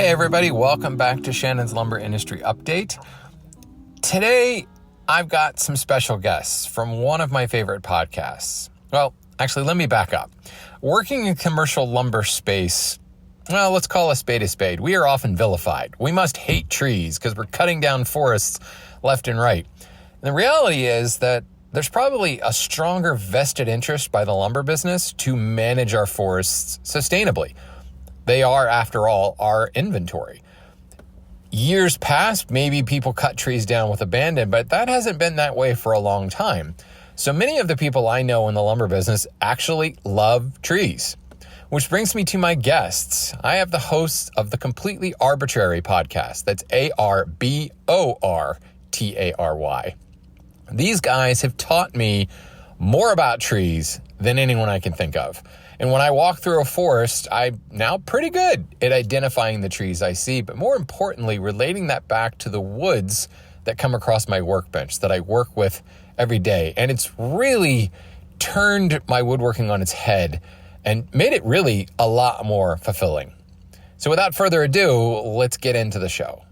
Hey everybody, welcome back to Shannon's Lumber Industry Update. Today, I've got some special guests from one of my favorite podcasts. Well, actually, let me back up. Working in commercial lumber space, well, let's call a spade. We are often vilified. We must hate trees because we're cutting down forests left and right. And the reality is that there's probably a stronger vested interest by the lumber business to manage our forests sustainably. They are, after all, our inventory. Years past, maybe people cut trees down with abandon, but that hasn't been that way for a long time. So many of the people I know in the lumber business actually love trees. Which brings me to my guests. I have the hosts of the Completely Arbortrary podcast. That's Arbortrary. These guys have taught me more about trees than anyone I can think of. And when I walk through a forest, I'm now pretty good at identifying the trees I see, but more importantly, relating that back to the woods that come across my workbench that I work with every day. And it's really turned my woodworking on its head and made it really a lot more fulfilling. So without further ado, let's get into the show.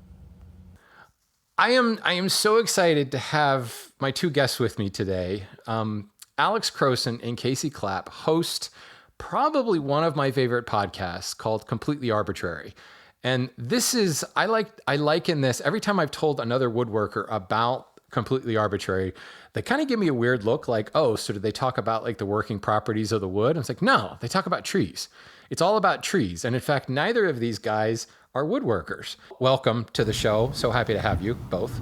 I am so excited to have my two guests with me today. Alex Croson and Casey Clapp host probably one of my favorite podcasts called Completely Arbortrary. And this is, I liken this, every time I've told another woodworker about Completely Arbortrary, they kind of give me a weird look like, oh, so do they talk about like the working properties of the wood? And it's like, no, they talk about trees. It's all about trees. And in fact, neither of these guys are woodworkers. Welcome to the show. So happy to have you both.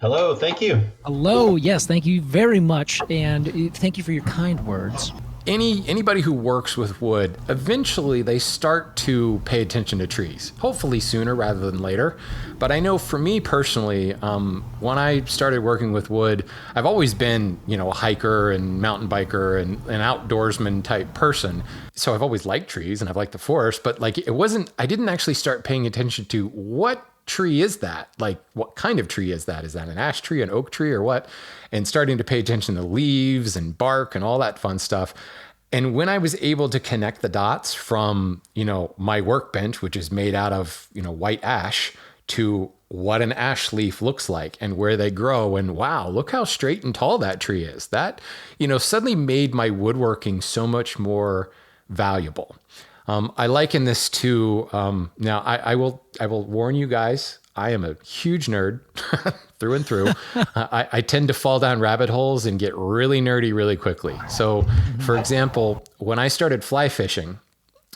Hello, thank you. Hello, yes, thank you very much. And thank you for your kind words. Anybody who works with wood, eventually they start to pay attention to trees, hopefully sooner rather than later. But I know for me personally, when I started working with wood, I've always been, a hiker and mountain biker and an outdoorsman type person. So I've always liked trees and I've liked the forest, but I didn't actually start paying attention to what tree is that? Like, what kind of tree is that? Is that an ash tree, an oak tree, or what? And starting to pay attention to leaves and bark and all that fun stuff. And when I was able to connect the dots from, my workbench, which is made out of, white ash, to what an ash leaf looks like and where they grow, and wow, look how straight and tall that tree is. That, suddenly made my woodworking so much more valuable. I liken this to, now I will warn you guys, I am a huge nerd through and through. I tend to fall down rabbit holes and get really nerdy really quickly. So for example, when I started fly fishing,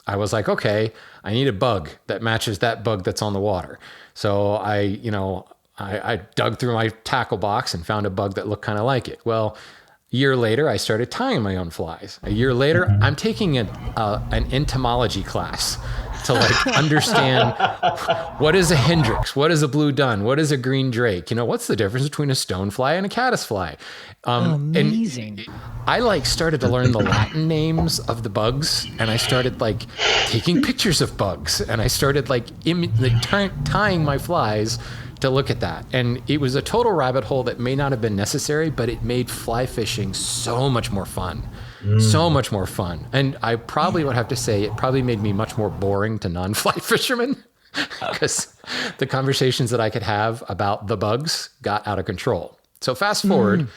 I was like, okay, I need a bug that matches that bug that's on the water. So I dug through my tackle box and found a bug that looked kind of like it. Well, a year later, I started tying my own flies. A year later, I'm taking an entomology class to understand what is a hendrix, what is a blue dun, what is a green drake, what's the difference between a stonefly and a caddisfly. Amazing. And I started to learn the Latin names of the bugs, and I started taking pictures of bugs, and I started tying my flies to look at that. And it was a total rabbit hole that may not have been necessary, but it made fly fishing so much more fun. So much more fun. And I probably would have to say it probably made me much more boring to non-fly fishermen because the conversations that I could have about the bugs got out of control. So fast forward,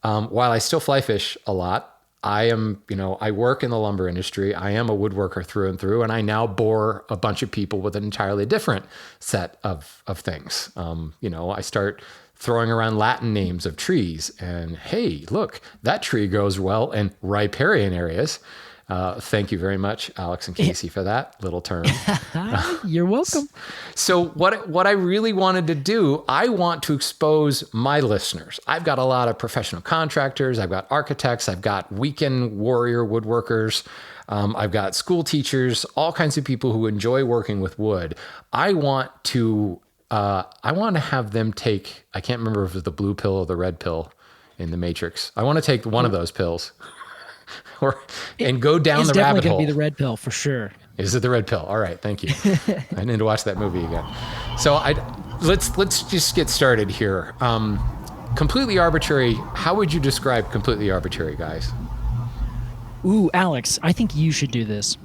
while I still fly fish a lot, I am, I work in the lumber industry. I am a woodworker through and through, and I now bore a bunch of people with an entirely different set of things. I start throwing around Latin names of trees, and hey, look, that tree grows well in riparian areas. Thank you very much, Alex and Casey, for that little term. You're welcome. So what I really wanted to do, I want to expose my listeners. I've got a lot of professional contractors. I've got architects. I've got weekend warrior woodworkers. I've got school teachers, all kinds of people who enjoy working with wood. I want to have them take, I can't remember if it was the blue pill or the red pill in the Matrix. I want to take one of those pills. And go down the rabbit hole. It's definitely going to be the red pill for sure. Is it the red pill? All right, thank you. I need to watch that movie again. So let's just get started here. Completely Arbortrary. How would you describe Completely Arbortrary, guys? Ooh, Alex, I think you should do this.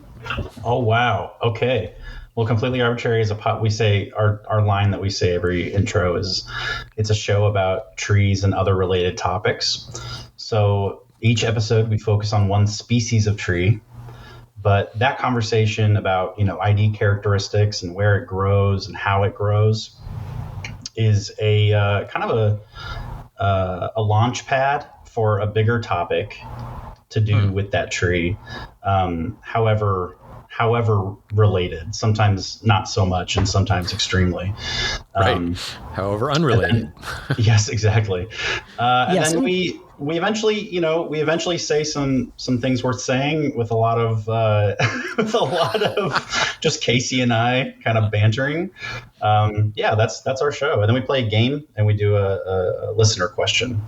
Oh, wow. Okay. Well, Completely Arbitrary is we say our line that we say every intro is it's a show about trees and other related topics. So each episode we focus on one species of tree, but that conversation about, ID characteristics and where it grows and how it grows is a kind of a launch pad for a bigger topic to do with that tree. However related, sometimes not so much, and sometimes extremely. Right. However unrelated. Yes, exactly. And Yes. then we eventually say some things worth saying with a lot of just Casey and I kind of bantering. That's our show. And then we play a game and we do a listener question.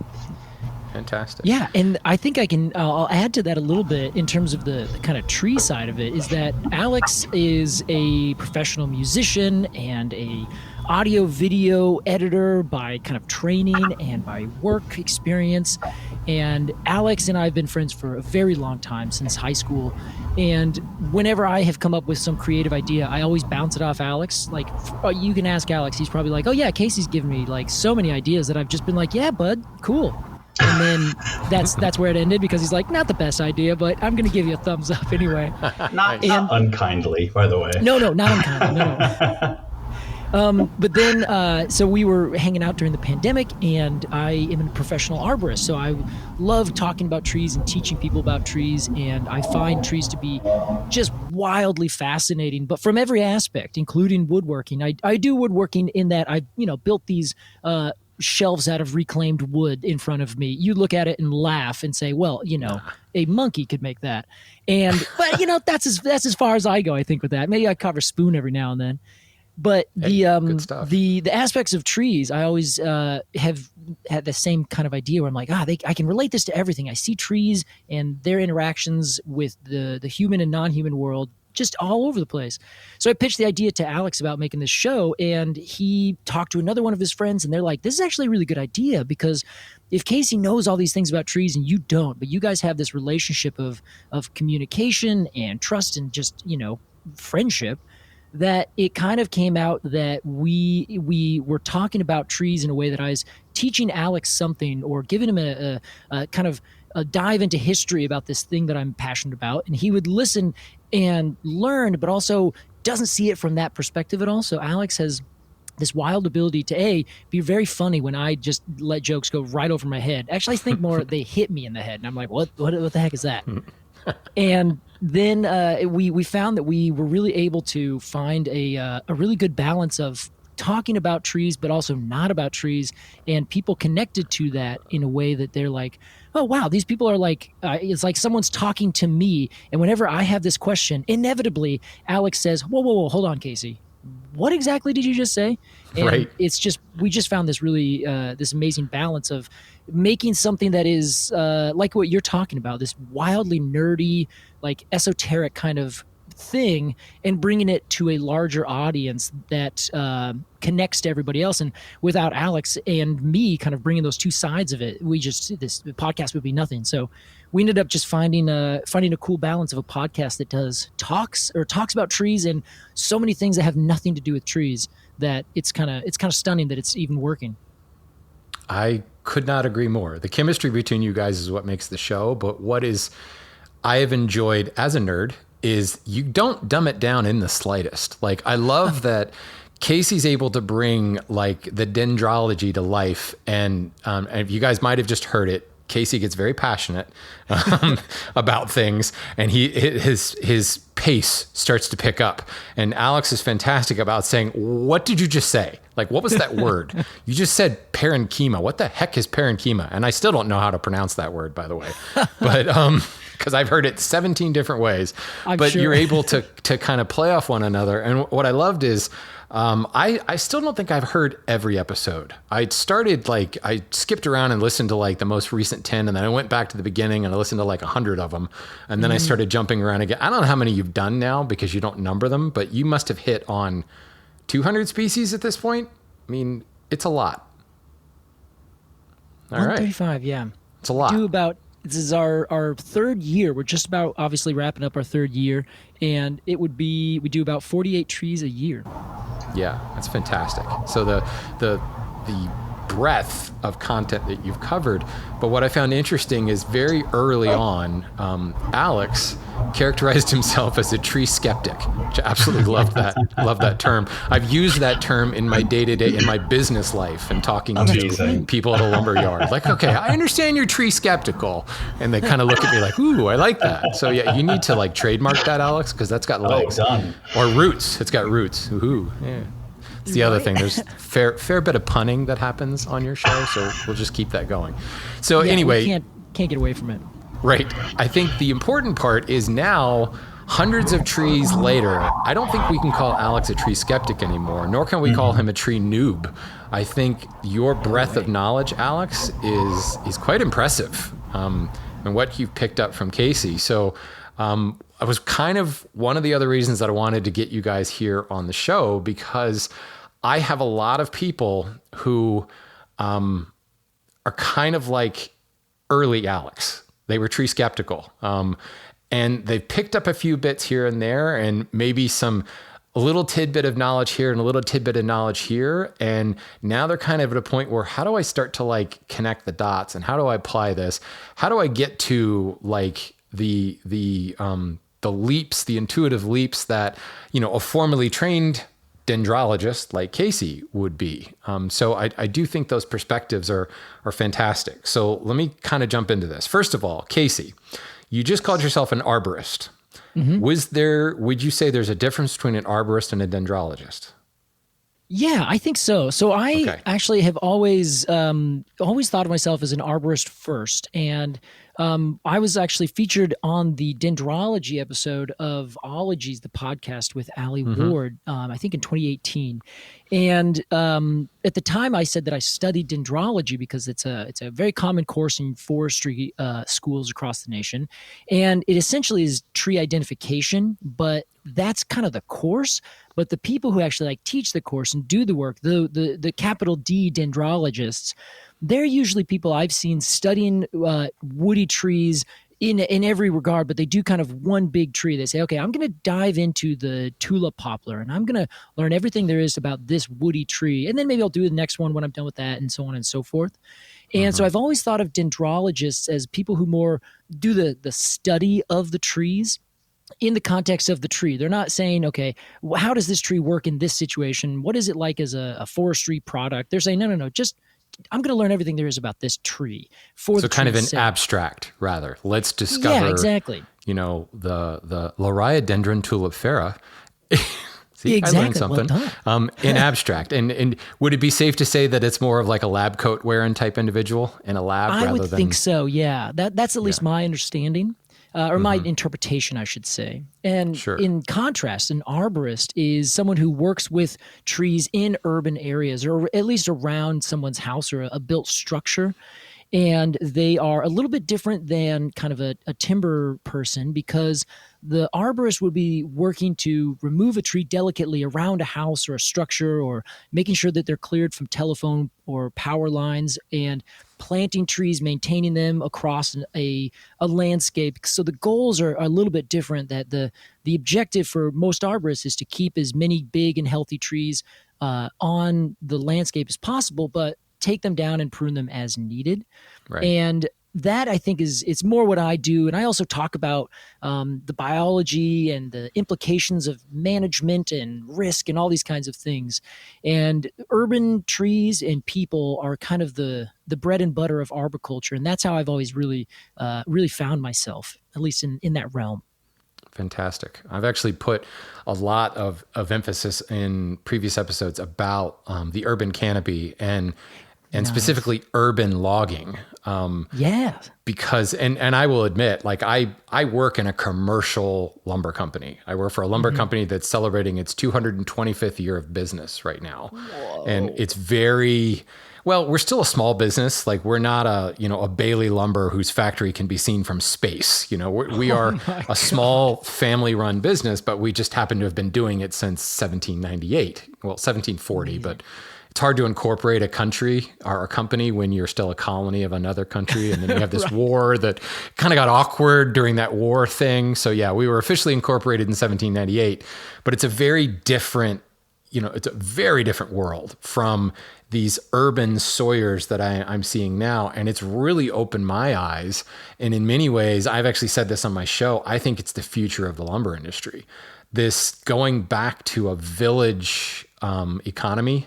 Fantastic. Yeah, and I think I'll add to that a little bit in terms of the kind of tree side of it, is that Alex is a professional musician and a audio video editor by kind of training and by work experience. And Alex and I have been friends for a very long time, since high school. And whenever I have come up with some creative idea, I always bounce it off Alex. Like, you can ask Alex, he's probably like, oh yeah, Casey's given me like so many ideas that I've just been like, yeah, bud, cool. And then that's where it ended, because he's like, not the best idea, but I'm going to give you a thumbs up anyway. Not unkindly, by the way. No, not unkindly. No. But then, so we were hanging out during the pandemic, and I am a professional arborist. So I love talking about trees and teaching people about trees. And I find trees to be just wildly fascinating, but from every aspect, including woodworking. I do woodworking in that I've, built these, shelves out of reclaimed wood in front of me. You look at it and laugh and say, well, a monkey could make that. But that's as far as I go, I think, with that. Maybe I carve a spoon every now and then. But good stuff. the aspects of trees, I always have had the same kind of idea where I'm like, I can relate this to everything. I see trees and their interactions with the human and non-human world just all over the place. So I pitched the idea to Alex about making this show, and he talked to another one of his friends, and they're like, this is actually a really good idea, because if Casey knows all these things about trees and you don't, but you guys have this relationship of communication and trust and just, friendship, that it kind of came out that we were talking about trees in a way that I was teaching Alex something, or giving him a kind of a dive into history about this thing that I'm passionate about, and he would listen and learn, but also doesn't see it from that perspective at all. So Alex has this wild ability to be very funny when I just let jokes go right over my head. Actually, I think more they hit me in the head, and I'm like, what the heck is that? And then we found that we were really able to find a really good balance of talking about trees, but also not about trees, and people connected to that in a way that they're like, oh wow, these people are like, it's like someone's talking to me. And whenever I have this question, inevitably Alex says, whoa, hold on, Casey, what exactly did you just say? And right. It's just, we just found this really this amazing balance of making something that is like what you're talking about, this wildly nerdy, like esoteric kind of thing, and bringing it to a larger audience that connects to everybody else. And without Alex and me kind of bringing those two sides of it, this podcast would be nothing. So we ended up just finding a cool balance of a podcast that talks about trees and so many things that have nothing to do with trees, that it's kind of stunning that it's even working. I could not agree more. The chemistry between you guys is what makes the show. But I have enjoyed as a nerd is you don't dumb it down in the slightest. Like, I love that Casey's able to bring like the dendrology to life. And if you guys might have just heard it, Casey gets very passionate about things, and his pace starts to pick up. And Alex is fantastic about saying, what did you just say? Like, what was that word? You just said parenchyma. What the heck is parenchyma? And I still don't know how to pronounce that word, by the way. But because I've heard it 17 different ways. But sure. You're able to kind of play off one another. And what I loved is I still don't think I've heard every episode. I skipped around and listened to like the most recent 10, and then I went back to the beginning and I listened to like 100 of them. And then I started jumping around again. I don't know how many you've done now because you don't number them, but you must have hit on 200 species at this point. I mean, it's a lot. All 135, right. Yeah. It's a lot. Do about This is our third year. We're just about obviously wrapping up our third year, and we do about 48 trees a year. Yeah, that's fantastic. So the breadth of content that you've covered, but what I found interesting is very early on, Alex characterized himself as a tree skeptic, which I absolutely love that term. I've used that term in my day-to-day, in my business life, and talking to people at a lumber yard. Like, okay, I understand you're tree skeptical. And they kind of look at me like, ooh, I like that. So yeah, you need to like trademark that, Alex, because that's got legs. Oh, done. Or roots. It's got roots. Ooh, yeah. It's the other thing. There's fair bit of punning that happens on your show, so we'll just keep that going. So anyway, we can't get away from it. Right. I think the important part is now, hundreds of trees later, I don't think we can call Alex a tree skeptic anymore, nor can we call him a tree noob. I think your breadth of knowledge, Alex, is quite impressive, and what you've picked up from Casey. So I was kind of one of the other reasons that I wanted to get you guys here on the show, because I have a lot of people who are kind of like early Alex. They were tree skeptical. And they've picked up a few bits here and there, and maybe a little tidbit of knowledge here and a little tidbit of knowledge here. And now they're kind of at a point where, how do I start to like connect the dots, and how do I apply this? How do I get to like the leaps, the intuitive leaps that, a formerly trained dendrologist like Casey would be. So I do think those perspectives are fantastic. So let me kind of jump into this. First of all, Casey, you just called yourself an arborist. Mm-hmm. Would you say there's a difference between an arborist and a dendrologist? Yeah, I think so. So I actually have always thought of myself as an arborist first. And I was actually featured on the dendrology episode of Ologies, the podcast with Allie Ward, I think in 2018. And at the time, I said that I studied dendrology because it's a very common course in forestry schools across the nation, and it essentially is tree identification. But that's kind of the course. But the people who actually like teach the course and do the work, the capital D dendrologists, they're usually people I've seen studying woody trees in every regard, but they do kind of one big tree. They say, okay, I'm going to dive into the tulip poplar, and I'm going to learn everything there is about this woody tree. And then maybe I'll do the next one when I'm done with that, and so on and so forth. And so I've always thought of dendrologists as people who more do the study of the trees in the context of the tree. They're not saying, okay, how does this tree work in this situation? What is it like as a forestry product? They're saying, no, just I'm going to learn everything there is about this tree for the kind of an sake. Abstract, rather. Let's discover, yeah, exactly. The Loriodendron tulipifera. See, exactly. I learned something. Well in abstract. And would it be safe to say that it's more of like a lab coat wearing type individual in a lab? I would think so, yeah. That's at least my understanding. Or my interpretation, I should say. And in contrast, an arborist is someone who works with trees in urban areas, or at least around someone's house or a built structure. And they are a little bit different than kind of a timber person, because the arborist would be working to remove a tree delicately around a house or a structure, or making sure that they're cleared from telephone or power lines, and planting trees, maintaining them across a landscape. So the goals are a little bit different. That the objective for most arborists is to keep as many big and healthy trees on the landscape as possible, but take them down and prune them as needed. Right. And that, I think, it's more what I do. And I also talk about the biology and the implications of management and risk and all these kinds of things. And urban trees and people are kind of the bread and butter of arboriculture. And that's how I've always really found myself, at least in that realm. Fantastic. I've actually put a lot of emphasis in previous episodes about the urban canopy and nice. Specifically urban logging. Yeah. Because, and I will admit, like I work in a commercial lumber company. I work for a lumber company that's celebrating its 225th year of business right now. Whoa. And it's we're still a small business. Like we're not a Bailey Lumber whose factory can be seen from space. We are a small family run business, but we just happen to have been doing it since 1798. Well, 1740, but it's hard to incorporate a country or a company when you're still a colony of another country. And then you have this war that kind of got awkward during that war thing. So yeah, we were officially incorporated in 1798, but it's a very different, it's a very different world from these urban sawyers that I'm seeing now. And it's really opened my eyes. And in many ways, I've actually said this on my show, I think it's the future of the lumber industry. This going back to a village economy,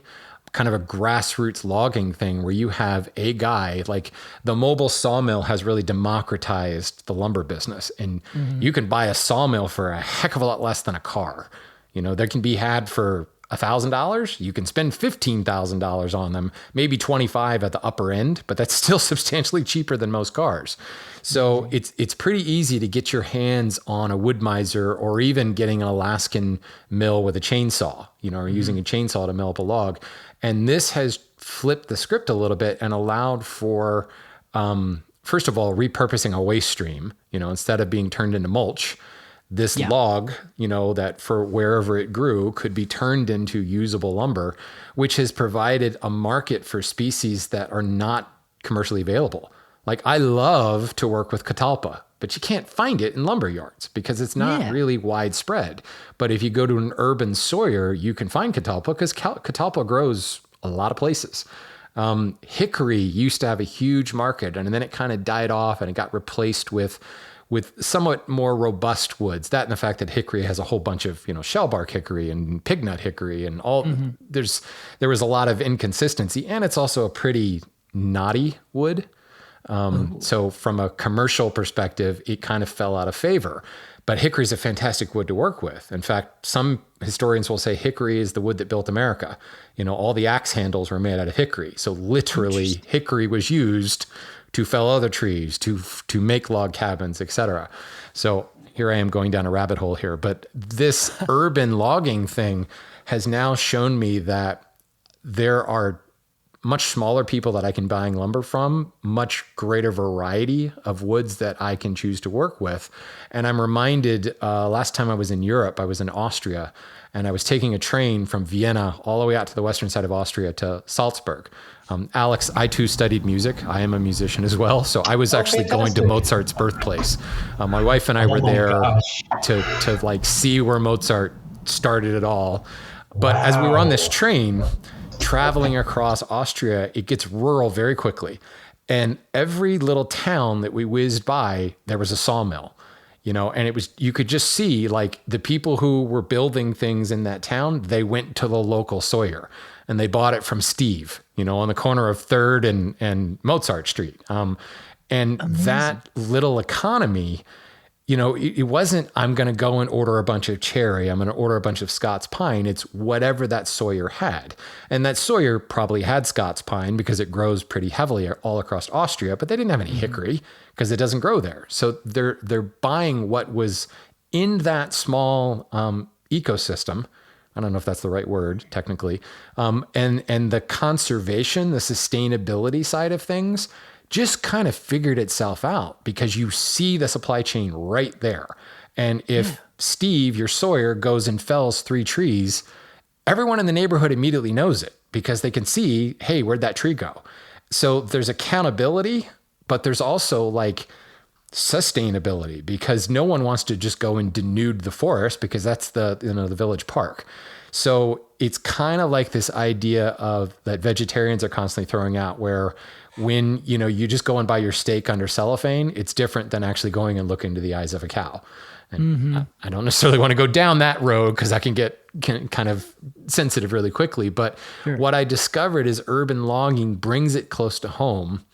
kind of a grassroots logging thing where you have a guy, like the mobile sawmill has really democratized the lumber business. And you can buy a sawmill for a heck of a lot less than a car. They can be had for $1,000. You can spend $15,000 on them, maybe 25 at the upper end, but that's still substantially cheaper than most cars. So it's pretty easy to get your hands on a wood miser or even getting an Alaskan mill with a chainsaw, or using a chainsaw to mill up a log. And this has flipped the script a little bit and allowed for, first of all, repurposing a waste stream, instead of being turned into mulch. This log, that for wherever it grew could be turned into usable lumber, which has provided a market for species that are not commercially available. Like I love to work with catalpa, but you can't find it in lumber yards because it's not really widespread. But if you go to an urban sawyer, you can find catalpa because catalpa grows a lot of places. Hickory used to have a huge market, and then it kind of died off and it got replaced with somewhat more robust woods. That and the fact that hickory has a whole bunch of, shellbark hickory and pignut hickory and all, there was a lot of inconsistency, and it's also a pretty knotty wood. So from a commercial perspective, it kind of fell out of favor. But hickory is a fantastic wood to work with. In fact, some historians will say hickory is the wood that built America. All the axe handles were made out of hickory. So literally hickory was used to fell other trees, to make log cabins, etc. So here I am going down a rabbit hole here. But this urban logging thing has now shown me that there are much smaller people that I can buying lumber from, much greater variety of woods that I can choose to work with. And I'm reminded, last time I was in Europe, I was in Austria, and I was taking a train from Vienna all the way out to the western side of Austria to Salzburg. Alex, I too studied music. I am a musician as well. So I was actually going to Mozart's birthplace. My wife and I were there to like see where Mozart started it all. But as we were on this train, traveling across Austria, it gets rural very quickly. And every little town that we whizzed by, there was a sawmill, and you could just see like the people who were building things in that town, they went to the local sawyer and they bought it from Steve, on the corner of 3rd and Mozart Street. And amazing. That little economy, it wasn't, I'm going to go and order a bunch of cherry, I'm going to order a bunch of Scots pine. It's whatever that sawyer had. And that sawyer probably had Scots pine because it grows pretty heavily all across Austria, but they didn't have any hickory because it doesn't grow there. So they're buying what was in that small ecosystem. I don't know if that's the right word technically. And the conservation, the sustainability side of things just kind of figured itself out because you see the supply chain right there. And if Steve, your sawyer, goes and fells 3 trees, everyone in the neighborhood immediately knows it because they can see, hey, where'd that tree go? So there's accountability, but there's also like sustainability because no one wants to just go and denude the forest because that's the village park. So it's kind of like this idea of that vegetarians are constantly throwing out where when, you just go and buy your steak under cellophane, it's different than actually going and looking into the eyes of a cow. And I don't necessarily want to go down that road because I can get kind of sensitive really quickly. But what I discovered is urban logging brings it close to home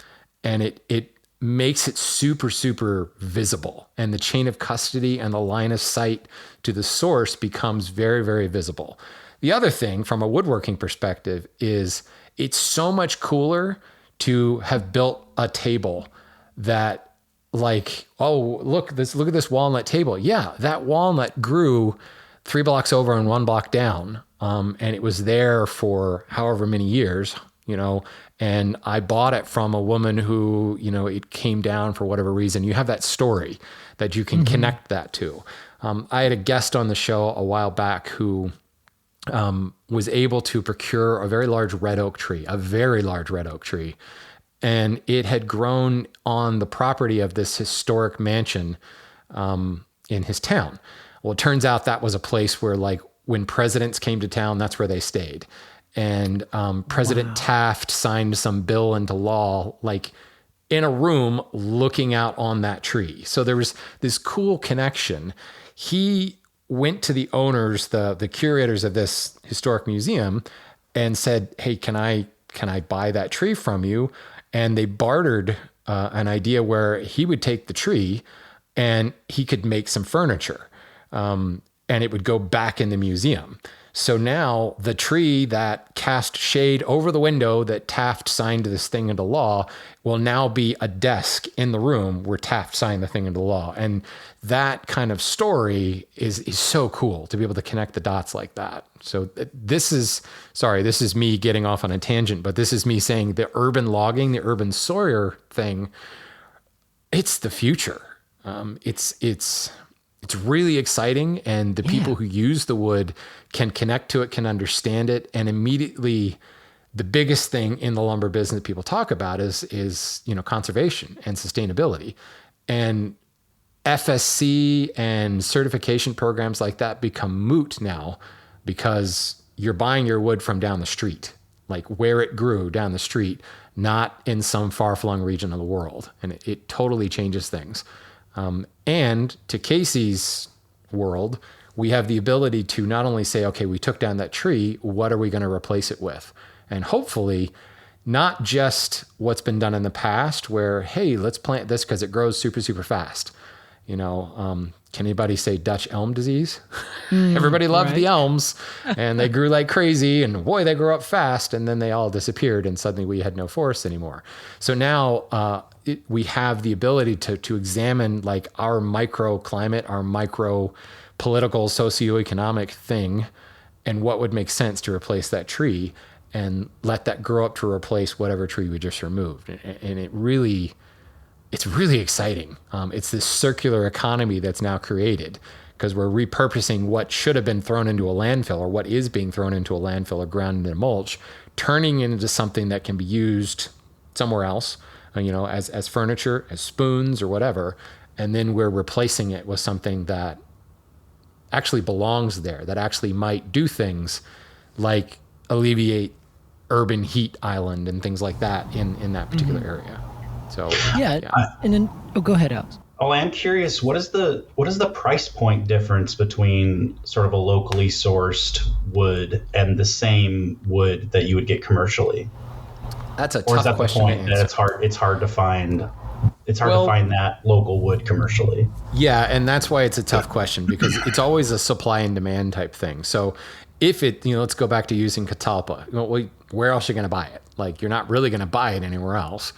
and it makes it super, super visible. And the chain of custody and the line of sight to the source becomes very, very visible. The other thing from a woodworking perspective is it's so much cooler to have built a table that like, oh, look at this walnut table. Yeah, that walnut grew 3 blocks over and 1 block down. And it was there for however many years, and I bought it from a woman who, it came down for whatever reason. You have that story that you can connect that to. I had a guest on the show a while back who was able to procure a very large red oak tree, and it had grown on the property of this historic mansion in his town. Well, it turns out that was a place where, like, when presidents came to town, that's where they stayed. And President Taft signed some bill into law, like in a room looking out on that tree. So there was this cool connection. He went to the owners, the curators of this historic museum, and said, "Hey, can I buy that tree from you?" And they bartered an idea where he would take the tree and he could make some furniture, and it would go back in the museum. So now the tree that cast shade over the window that Taft signed this thing into law will now be a desk in the room where Taft signed the thing into law. And that kind of story is so cool to be able to connect the dots like that. So this is me getting off on a tangent, but this is me saying the urban logging, the urban Sawyer thing, it's the future. It's really exciting, and the people who use the wood can connect to it, can understand it, and immediately the biggest thing in the lumber business people talk about is conservation and sustainability. And FSC and certification programs like that become moot now because you're buying your wood from down the street, like where it grew down the street, not in some far-flung region of the world. And it totally changes things. And to Casey's world, we have the ability to not only say, okay, we took down that tree, what are we going to replace it with? And hopefully not just what's been done in the past where, hey, let's plant this because it grows super, super fast. Can anybody say Dutch elm disease? Everybody loved the elms and they grew like crazy, and boy, they grew up fast, and then they all disappeared and suddenly we had no forests anymore. So now we have the ability to examine like our microclimate, our micro political, socioeconomic thing, and what would make sense to replace that tree and let that grow up to replace whatever tree we just removed. And it's really exciting. It's this circular economy that's now created because we're repurposing what should have been thrown into a landfill, or what is being thrown into a landfill or ground into mulch, turning it into something that can be used somewhere else, as furniture, as spoons or whatever. And then we're replacing it with something that actually belongs there, that actually might do things like alleviate urban heat island and things like that in that particular area. So and then go ahead, Alex. Oh, I'm curious. What is the price point difference between sort of a locally sourced wood and the same wood that you would get commercially? That's a or tough is that question the point to answer. that it's hard to find? It's hard to find that local wood commercially. Yeah, and that's why it's a tough question, because it's always a supply and demand type thing. So if it, let's go back to using Catalpa. Where else are you going to buy it? Like, you're not really going to buy it anywhere else.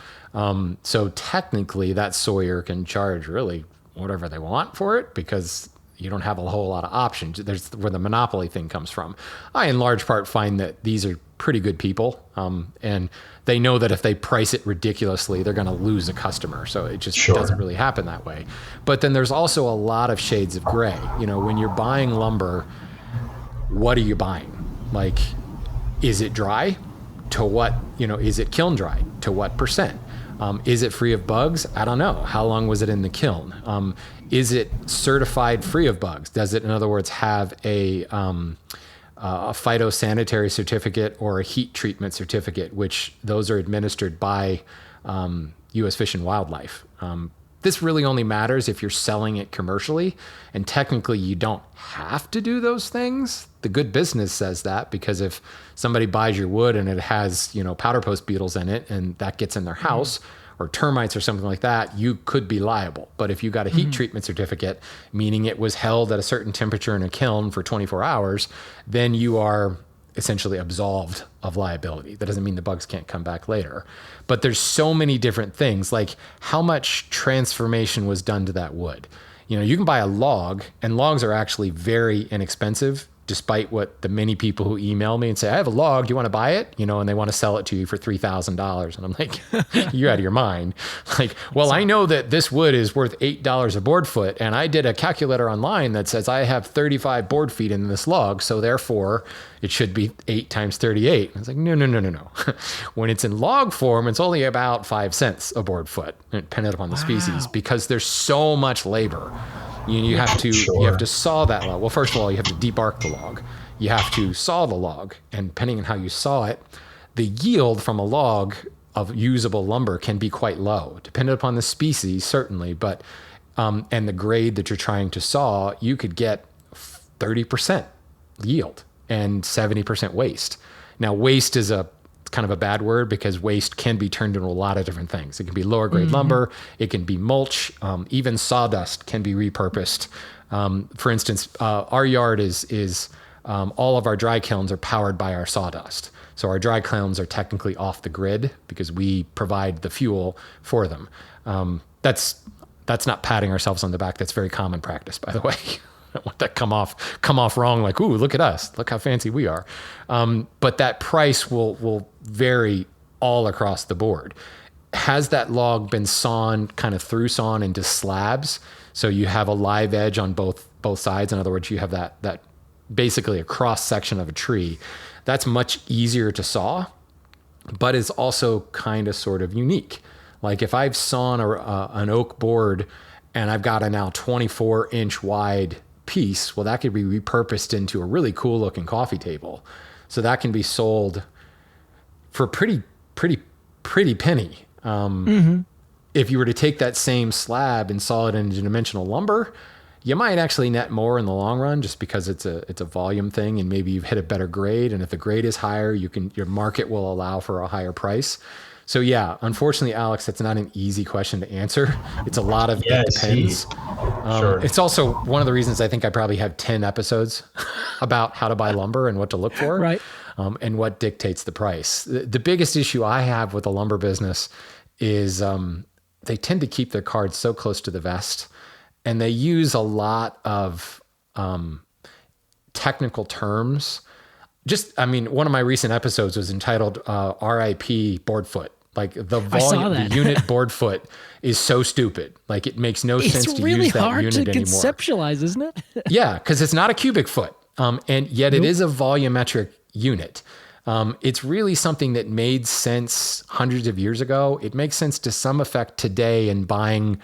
So technically that Sawyer can charge really whatever they want for it, because you don't have a whole lot of options. There's where the monopoly thing comes from. I, in large part, find that these are pretty good people, and they know that if they price it ridiculously, they're going to lose a customer. So it just doesn't really happen that way. But then there's also a lot of shades of gray. When you're buying lumber, what are you buying? Like, is it dry? To what, is it kiln dry? To what percent? Is it free of bugs? I don't know. How long was it in the kiln? Is it certified free of bugs? Does it, in other words, have a phytosanitary certificate or a heat treatment certificate, which those are administered by U.S. Fish and Wildlife? This really only matters if you're selling it commercially, and technically you don't have to do those things. The good business says that, because if somebody buys your wood and it has, powder post beetles in it and that gets in their house, or termites or something like that, you could be liable. But if you got a heat treatment certificate, meaning it was held at a certain temperature in a kiln for 24 hours, then you are essentially absolved of liability. That doesn't mean the bugs can't come back later. But there's so many different things, like how much transformation was done to that wood. You can buy a log, and logs are actually very inexpensive despite what the many people who email me and say, I have a log, do you want to buy it? And they want to sell it to you for $3,000. And I'm like, you're out of your mind. Like, well, I know that this wood is worth $8 a board foot. And I did a calculator online that says I have 35 board feet in this log. So therefore it should be 8 times 38. And I was like, no. When it's in log form, it's only about 5 cents a board foot, depending upon the species, because there's so much labor. You have to saw that log. Well, first of all, you have to debark the log. You have to saw the log, and depending on how you saw it, the yield from a log of usable lumber can be quite low, depending upon the species, certainly, but and the grade that you're trying to saw, you could get 30% yield and 70% waste. Now, waste is kind of a bad word because waste can be turned into a lot of different things. It can be lower grade lumber. It can be mulch. Even sawdust can be repurposed. For instance, our yard is all of our dry kilns are powered by our sawdust. So our dry kilns are technically off the grid because we provide the fuel for them. That's not patting ourselves on the back. That's very common practice, by the way. I don't want that come off wrong. Like, ooh, look at us. Look how fancy we are. But that price will vary all across the board. Has that log been sawn into slabs? So you have a live edge on both sides. In other words, you have that basically a cross section of a tree. That's much easier to saw, but is also kind of sort of unique. Like if I've sawn an oak board and I've got a now 24-inch wide piece, well, that could be repurposed into a really cool looking coffee table. So that can be sold for pretty penny. If you were to take that same slab and saw it into dimensional lumber, you might actually net more in the long run just because it's a volume thing, and maybe you've hit a better grade. And if the grade is higher, your market will allow for a higher price. So yeah, unfortunately, Alex, that's not an easy question to answer. It's a lot of it depends. Sure. It's also one of the reasons I think I probably have 10 episodes about how to buy lumber and what to look for, right? And what dictates the price. The biggest issue I have with the lumber business is they tend to keep their cards so close to the vest, and they use a lot of technical terms. One of my recent episodes was entitled RIP board foot. Like the volume, the unit board foot is so stupid. Like it makes no sense to use that unit anymore. It's really hard to conceptualize, isn't it? Yeah, because it's not a cubic foot. And yet it is a volumetric unit. It's really something that made sense hundreds of years ago. It makes sense to some effect today in buying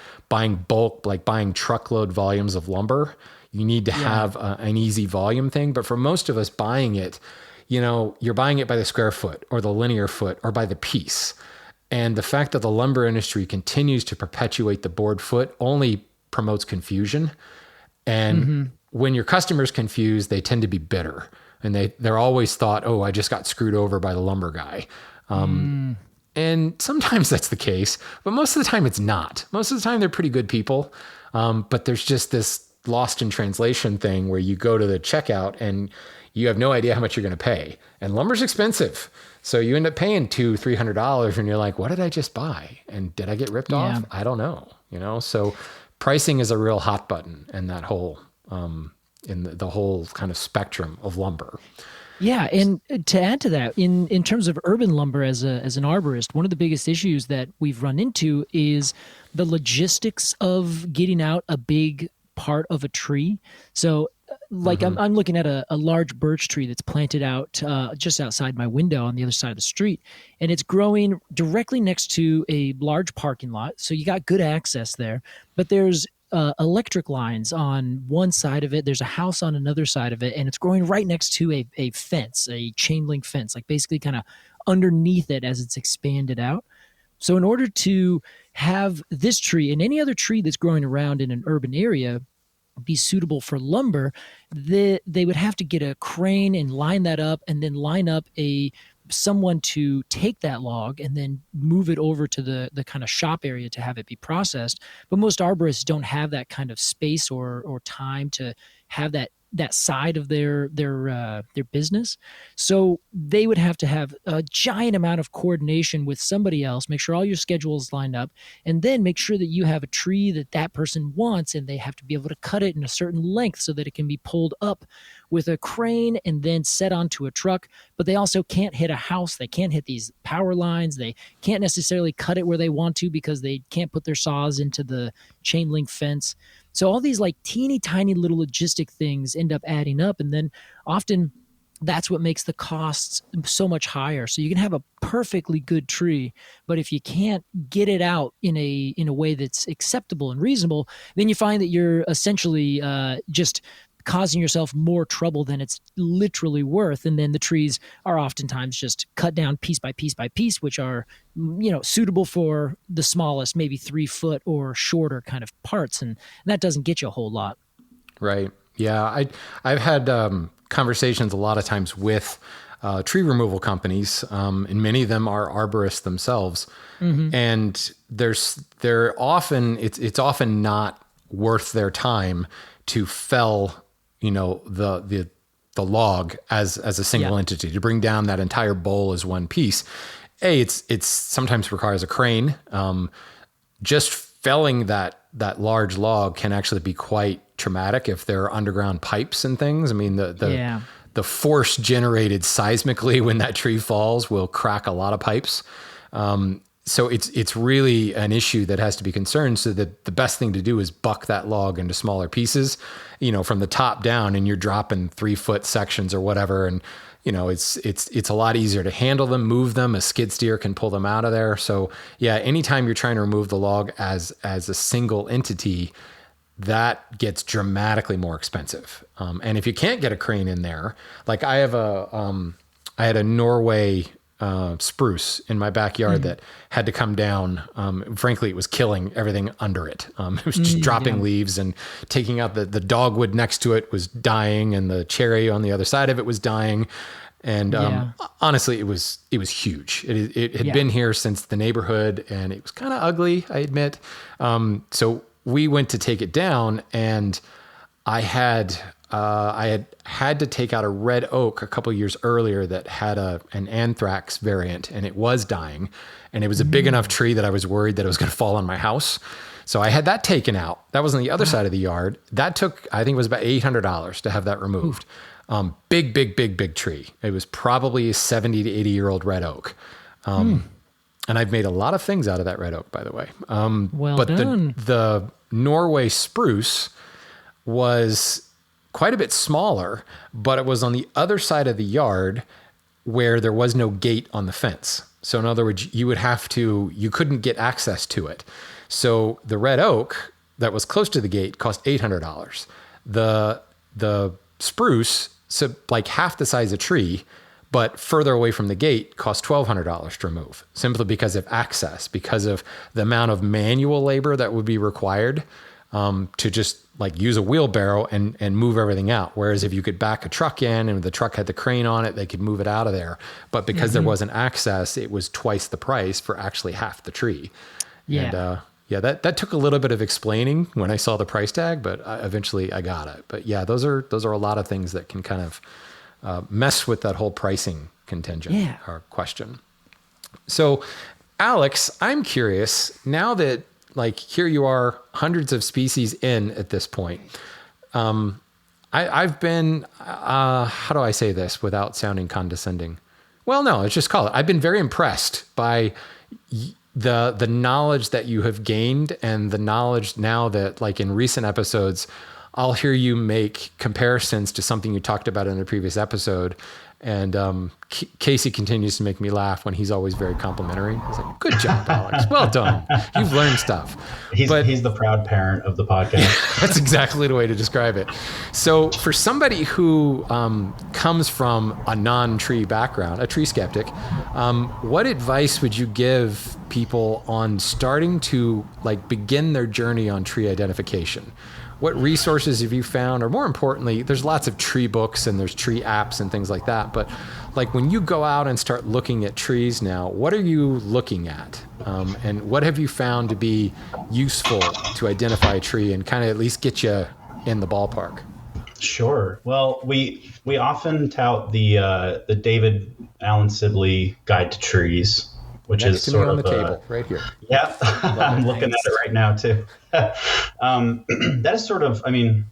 bulk, like buying truckload volumes of lumber. You need to have an easy volume thing. But for most of us buying it, you're buying it by the square foot or the linear foot or by the piece. And the fact that the lumber industry continues to perpetuate the board foot only promotes confusion. And when your customer's confused, they tend to be bitter. And they're always thought, oh, I just got screwed over by the lumber guy. And sometimes that's the case, but most of the time it's not. Most of the time they're pretty good people. But there's just this lost in translation thing where you go to the checkout and you have no idea how much you're going to pay. And lumber's expensive. So you end up paying $200-$300 and you're like, what did I just buy? And did I get ripped off? I don't know. So pricing is a real hot button in that whole, in the whole kind of spectrum of lumber. Yeah, and to add to that, in terms of urban lumber as an arborist, one of the biggest issues that we've run into is the logistics of getting out a big part of a tree. So like I'm looking at a large birch tree that's planted out just outside my window on the other side of the street, and it's growing directly next to a large parking lot. So you got good access there, but there's electric lines on one side of it. There's a house on another side of it, and it's growing right next to a fence, a chain link fence, like basically kind of underneath it as it's expanded out. So in order to have this tree and any other tree that's growing around in an urban area be suitable for lumber, they would have to get a crane and line that up, and then line up someone to take that log and then move it over to the kind of shop area to have it be processed. But most arborists don't have that kind of space or time to have that side of their business. So they would have to have a giant amount of coordination with somebody else, make sure all your schedules lined up, and then make sure that you have a tree that person wants, and they have to be able to cut it in a certain length so that it can be pulled up with a crane and then set onto a truck, but they also can't hit a house. They can't hit these power lines. They can't necessarily cut it where they want to because they can't put their saws into the chain link fence. So all these like teeny tiny little logistic things end up adding up. And then often that's what makes the costs so much higher. So you can have a perfectly good tree, but if you can't get it out in a way that's acceptable and reasonable, then you find that you're essentially just causing yourself more trouble than it's literally worth. And then the trees are oftentimes just cut down piece by piece by piece, which are, suitable for the smallest, maybe 3 foot or shorter kind of parts. And that doesn't get you a whole lot. Right. Yeah. I've had conversations a lot of times with tree removal companies, and many of them are arborists themselves. And they're often, it's often not worth their time to fell, the log as a single entity, to bring down that entire bowl as one piece. It's sometimes requires a crane. Just felling that large log can actually be quite traumatic if there are underground pipes and things. I mean, the force generated seismically when that tree falls will crack a lot of pipes. So it's really an issue that has to be concerned. So that the best thing to do is buck that log into smaller pieces, from the top down, and you're dropping 3-foot sections or whatever. And, it's a lot easier to handle them, move them. A skid steer can pull them out of there. So yeah, anytime you're trying to remove the log as a single entity, that gets dramatically more expensive. And if you can't get a crane in there, like I had a Norway spruce in my backyard that had to come down. Frankly, it was killing everything under it. It was just dropping leaves and taking out the dogwood next to it was dying, and the cherry on the other side of it was dying. And honestly, it was huge. It had been here since the neighborhood, and it was kind of ugly, I admit. So we went to take it down, and I had to take out a red oak a couple years earlier that had an anthrax variant, and it was dying, and it was a big enough tree that I was worried that it was going to fall on my house. So I had that taken out. That was on the other side of the yard. That took, I think it was about $800 to have that removed. Big tree. It was probably a 70 to 80-year-old red oak. And I've made a lot of things out of that red oak, by the way. Well done. The Norway spruce was quite a bit smaller, but it was on the other side of the yard where there was no gate on the fence. So in other words, you couldn't get access to it. So the red oak that was close to the gate cost $800. The spruce, so like half the size of tree, but further away from the gate, cost $1,200 to remove, simply because of access, because of the amount of manual labor that would be required to just like use a wheelbarrow and move everything out. Whereas if you could back a truck in and the truck had the crane on it, they could move it out of there. But because there wasn't access, it was twice the price for actually half the tree. Yeah. And that took a little bit of explaining when I saw the price tag, but eventually I got it. But yeah, those are a lot of things that can kind of mess with that whole pricing contingent or question. So Alex, I'm curious, now that like here you are hundreds of species in at this point. I've been, how do I say this without sounding condescending? Well, no, let's just call it. I've been very impressed by the knowledge that you have gained, and the knowledge now that like in recent episodes, I'll hear you make comparisons to something you talked about in a previous episode. And Casey continues to make me laugh when he's always very complimentary. He's like, "Good job, Alex. Well done. You've learned stuff." He's the proud parent of the podcast. That's exactly the way to describe it. So for somebody who comes from a non-tree background, a tree skeptic, what advice would you give people on starting to like begin their journey on tree identification? What resources have you found? Or more importantly, there's lots of tree books and there's tree apps and things like that. But like when you go out and start looking at trees now, what are you looking at? And what have you found to be useful to identify a tree and kind of at least get you in the ballpark? Sure. Well, we often tout the David Allen Sibley Guide to Trees, which Next is to sort me on of the table right here. Yeah, I'm looking at it right now too. That is sort of, I mean,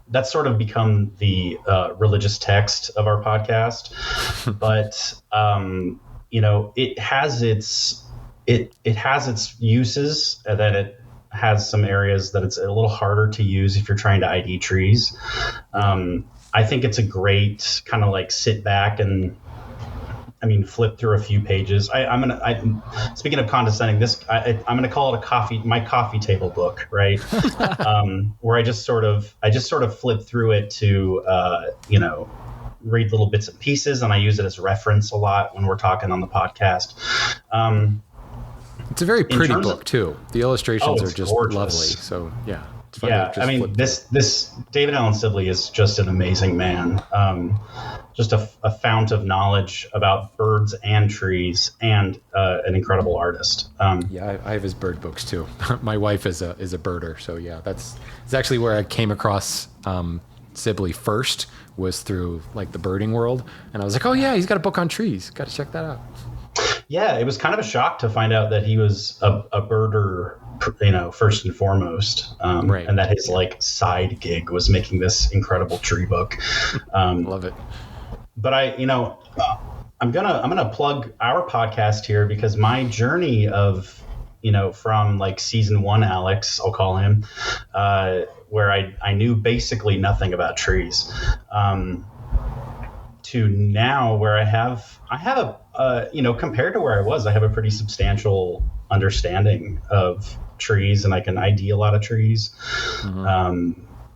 that's sort of become the religious text of our podcast. But it has its uses, and then it has some areas that it's a little harder to use if you're trying to ID trees. I think it's a great kind of like sit back and flip through a few pages. Speaking of condescending, I'm gonna call it my coffee table book, right? Where I just sort of flip through it to read little bits and pieces, and I use it as reference a lot when we're talking on the podcast. It's a very pretty book too. The illustrations are just gorgeous. Lovely. So yeah. This David Allen Sibley is just an amazing man. Just a fount of knowledge about birds and trees, and an incredible artist. I have his bird books too. My wife is a birder, so yeah, it's actually where I came across Sibley first, was through like the birding world, and I was like, oh yeah, he's got a book on trees. Got to check that out. Yeah, it was kind of a shock to find out that he was a birder, first and foremost, right. And that his like side gig was making this incredible tree book. Love it. But I'm gonna plug our podcast here, because my journey of from like season 1 Alex, I'll call him, where I knew basically nothing about trees, to now where I have compared to where I was, I have a pretty substantial understanding of trees, and I can ID a lot of trees,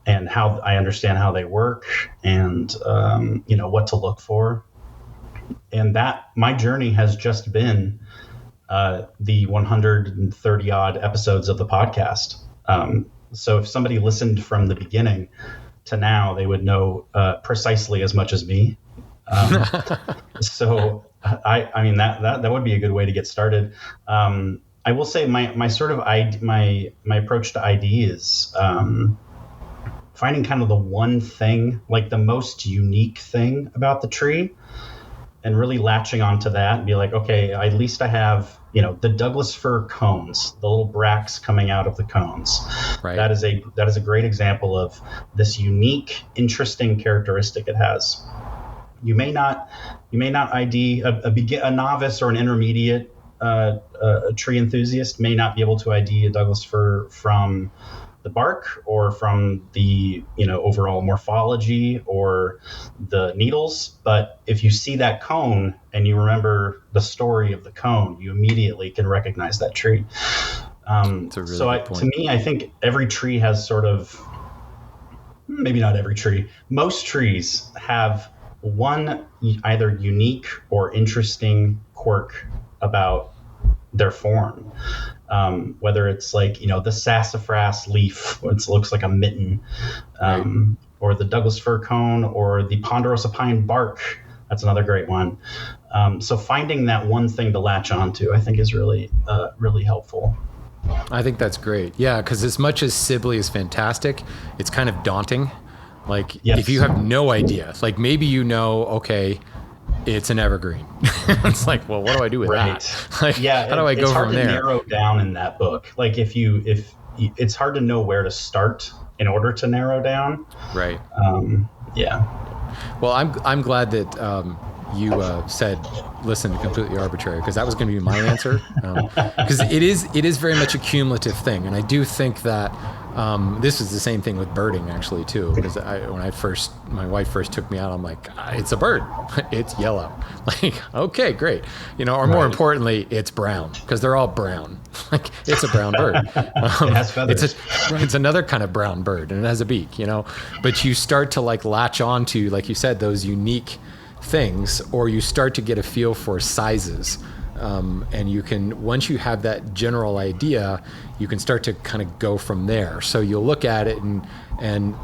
and how I understand how they work, and what to look for. And that my journey has just been the 130 odd episodes of the podcast. So if somebody listened from the beginning to now, they would know precisely as much as me. So that would be a good way to get started. I will say my sort of my approach to ID is finding kind of the one thing, like the most unique thing about the tree, and really latching onto that and be like, okay, at least I have the Douglas fir cones, the little bracts coming out of the cones. Right. That is a great example of this unique, interesting characteristic it has. You may not ID a novice or an intermediate a tree enthusiast may not be able to ID a Douglas fir from the bark, or from the overall morphology or the needles. But if you see that cone and you remember the story of the cone, you immediately can recognize that tree. That's a really good point. To me, I think every tree has sort of, maybe not every tree, most trees have one either unique or interesting quirk about their form. Whether it's like, the sassafras leaf, which looks like a mitten, or the Douglas fir cone, or the ponderosa pine bark. That's another great one. So finding that one thing to latch onto, I think, is really, really helpful. I think that's great. Yeah, because as much as Sibley is fantastic, it's kind of daunting. Like, if you have no idea, like maybe okay, it's an evergreen. It's like, well, what do I do with that? Like, how do I go from there? It's hard to narrow down in that book. Like, if it's hard to know where to start in order to narrow down. Right. Yeah. Well, I'm glad that you said listen to Completely Arbortrary, because that was going to be my answer. Because it is very much a cumulative thing, and I do think that this is the same thing with birding actually too. Because when my wife first took me out, I'm like, it's a bird, it's yellow. Like, okay, great, or more importantly, it's brown, because they're all brown. Like, it's a brown bird. It has feathers. It's another kind of brown bird, and it has a beak. But you start to like latch on to, like you said, those unique things, or you start to get a feel for sizes, and you can, once you have that general idea, you can start to kind of go from there. So you'll look at it and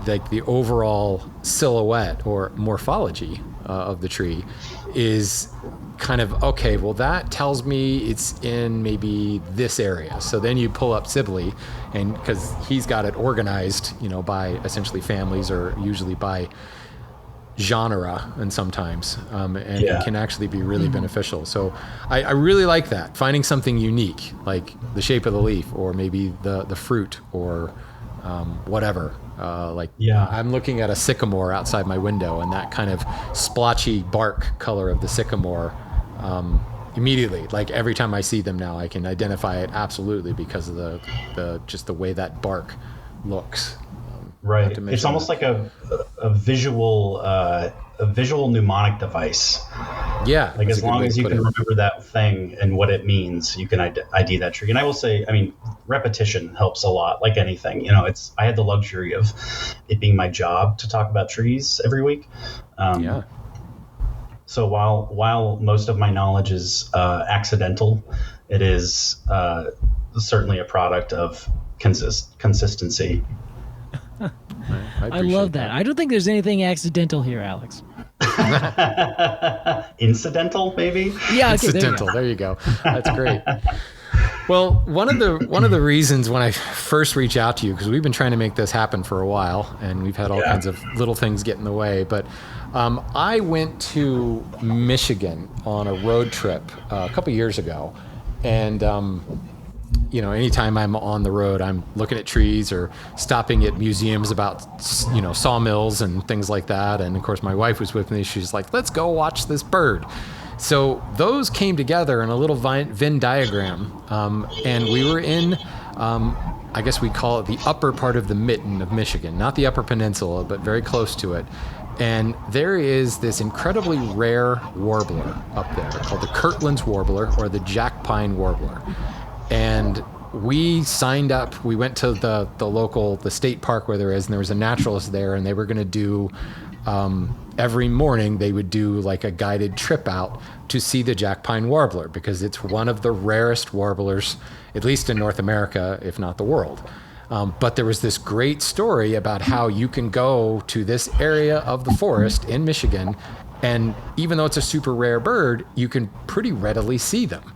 like the overall silhouette or morphology of the tree is kind of, okay, well, that tells me it's in maybe this area. So then you pull up Sibley, and because he's got it organized, by essentially families, or usually by genre, and sometimes it can actually be really beneficial. So I really like that, finding something unique, like the shape of the leaf, or maybe the fruit, or whatever. I'm looking at a sycamore outside my window, and that kind of splotchy bark color of the sycamore, immediately, like every time I see them now, I can identify it absolutely because of the just the way that bark looks. Right. It's almost like a visual mnemonic device. Yeah. Like as long as you can remember that thing and what it means, you can ID that tree. And I will say, I mean, repetition helps a lot. Like anything, you know, I had the luxury of it being my job to talk about trees every week. So while most of my knowledge is accidental, it is certainly a product of consistency. I love that. I don't think there's anything accidental here, Alex. Incidental, maybe? Yeah, okay, incidental. There you go. That's great. Well, one of the reasons when I first reach out to you, because we've been trying to make this happen for a while, and we've had all kinds of little things get in the way, but I went to Michigan on a road trip a couple years ago, and you know, anytime I'm on the road, I'm looking at trees or stopping at museums about, you know, sawmills and things like that. And of course, my wife was with me. She's like, let's go watch this bird. So those came together in a little Venn diagram. And we were in, I guess we call it the upper part of the mitten of Michigan, not the upper peninsula, but very close to it. And there is this incredibly rare warbler up there called the Kirtland's warbler or the jack pine warbler. And we signed up. We went to the state park where there is, and there was a naturalist there, and they were going to do, every morning they would do like a guided trip out to see the jack pine warbler, because it's one of the rarest warblers, at least in North America, if not the world. But there was this great story about how you can go to this area of the forest in Michigan, and even though it's a super rare bird, you can pretty readily see them.